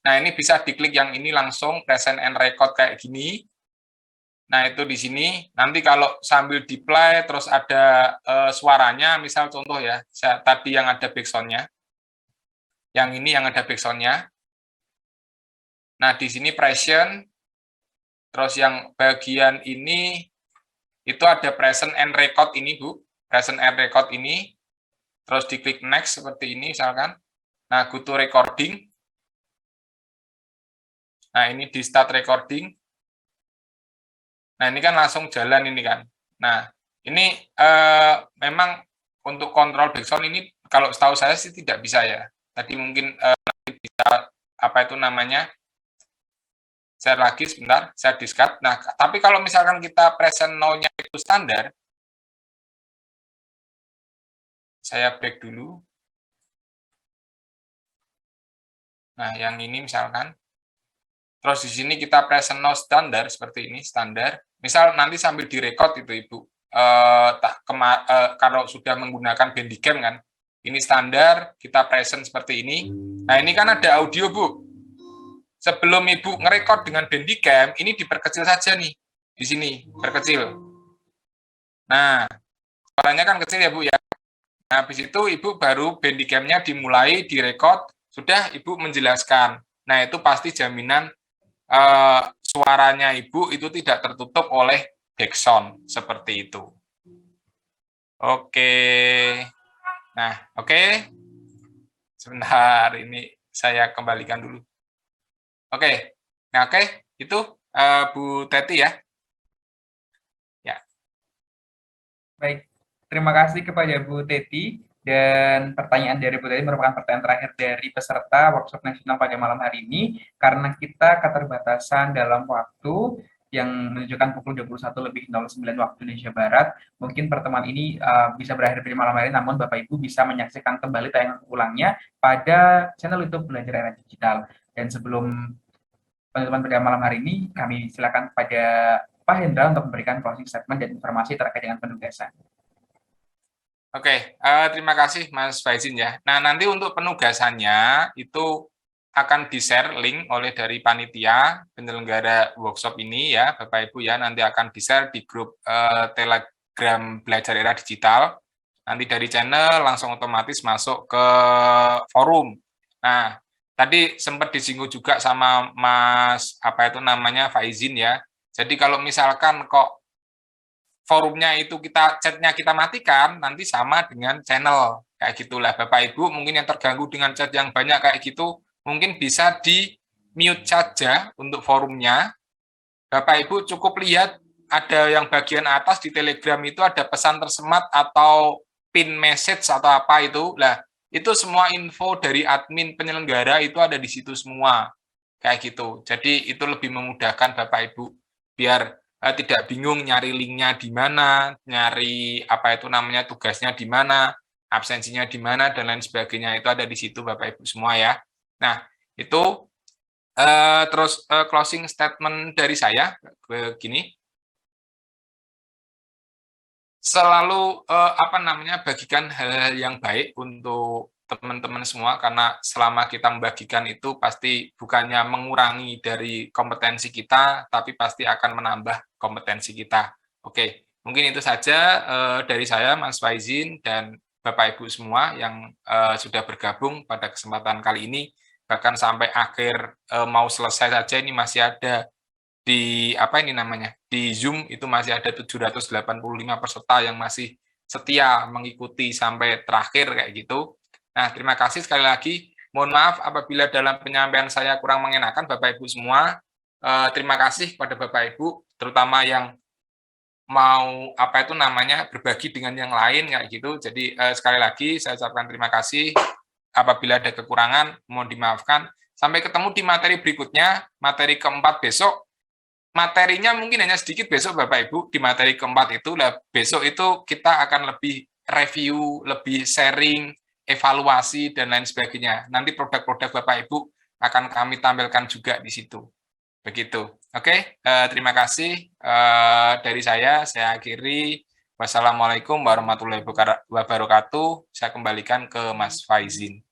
Nah, ini bisa diklik yang ini langsung present and record kayak gini. Nah, itu di sini. Nanti kalau sambil di play terus ada suaranya, misal contoh ya, tadi yang ada backsound-nya. Yang ini yang ada backsound-nya. Nah, di sini present. Terus yang bagian ini itu ada present and record ini, Bu. Present and record ini. Terus diklik next seperti ini misalkan. Nah, go to recording. Nah, ini di start recording. Nah, ini kan langsung jalan ini kan. Nah, ini memang untuk kontrol backsound ini kalau setahu saya sih tidak bisa ya. Tadi mungkin nanti bisa apa itu namanya? Share lagi sebentar, saya discard. Nah, tapi kalau misalkan kita present now-nya itu standar, saya back dulu. Nah, yang ini misalkan. Terus di sini kita present now standar seperti ini, standar. Misal nanti sambil direkod itu Ibu. Kalau sudah menggunakan Bandicam kan. Ini standar, kita present seperti ini. Nah, ini kan ada audio, Bu. Sebelum Ibu ngerekod dengan Bandicam, ini diperkecil saja nih. Di sini, perkecil. Nah, suaranya kan kecil ya, Bu ya. Nah, habis itu Ibu baru Bandicam-nya dimulai, direkod, sudah Ibu menjelaskan. Nah, itu pasti jaminan suaranya Ibu itu tidak tertutup oleh backsound, seperti itu. Oke. Nah, oke. Sebentar, ini saya kembalikan dulu. Oke. Nah, oke. Itu Bu Teti ya. Ya. Baik, terima kasih kepada Bu Teti. Dan pertanyaan dari Bu Teti merupakan pertanyaan terakhir dari peserta workshop nasional pada malam hari ini. Karena kita keterbatasan dalam waktu yang menunjukkan pukul 21:09 waktu Indonesia Barat, mungkin pertemuan ini bisa berakhir di malam hari, namun Bapak Ibu bisa menyaksikan kembali tayangan ulangnya pada channel YouTube Belajar Era Digital. Dan sebelum penutupan pada malam hari ini, kami silakan pada Pak Hendra untuk memberikan closing statement dan informasi terkait dengan penugasan. Oke, terima kasih Mas Faizin ya. Nah, nanti untuk penugasannya itu akan di-share link oleh dari panitia penyelenggara workshop ini ya, Bapak Ibu ya, nanti akan di-share di grup Telegram Belajar Era Digital. Nanti dari channel langsung otomatis masuk ke forum. Nah, tadi sempat disinggung juga sama Mas Faizin ya. Jadi kalau misalkan kok forumnya itu chatnya kita matikan, nanti sama dengan channel kayak gitulah Bapak Ibu. Mungkin yang terganggu dengan chat yang banyak kayak gitu, mungkin bisa di mute saja untuk forumnya. Bapak Ibu cukup lihat ada yang bagian atas di Telegram itu ada pesan tersemat atau pin message atau apa itu. Lah, itu semua info dari admin penyelenggara itu ada di situ semua kayak gitu. Jadi itu lebih memudahkan Bapak Ibu biar tidak bingung nyari linknya di mana, nyari tugasnya di mana, absensinya di mana, dan lain sebagainya. Itu ada di situ Bapak Ibu semua ya. Nah, itu terus closing statement dari saya begini. Selalu bagikan hal-hal yang baik untuk teman-teman semua, karena selama kita membagikan itu pasti bukannya mengurangi dari kompetensi kita, tapi pasti akan menambah kompetensi kita. Oke, mungkin itu saja dari saya, Mas Faizin, dan Bapak Ibu semua yang sudah bergabung pada kesempatan kali ini. bahkan sampai akhir mau selesai saja ini masih ada di di Zoom itu masih ada 785 peserta yang masih setia mengikuti sampai terakhir kayak gitu. Nah, terima kasih sekali lagi. Mohon maaf apabila dalam penyampaian saya kurang mengenakan Bapak Ibu semua. Terima kasih kepada Bapak Ibu, terutama yang mau berbagi dengan yang lain kayak gitu. Jadi sekali lagi saya ucapkan terima kasih. Apabila ada kekurangan mohon dimaafkan. Sampai ketemu di materi berikutnya, materi keempat besok. Materinya mungkin hanya sedikit besok Bapak Ibu di materi keempat itu. Besok itu kita akan lebih review, lebih sharing, evaluasi dan lain sebagainya. Nanti produk-produk Bapak Ibu akan kami tampilkan juga di situ. Begitu. Oke, terima kasih dari saya akhiri. Wassalamualaikum warahmatullahi wabarakatuh. Saya kembalikan ke Mas Faizin.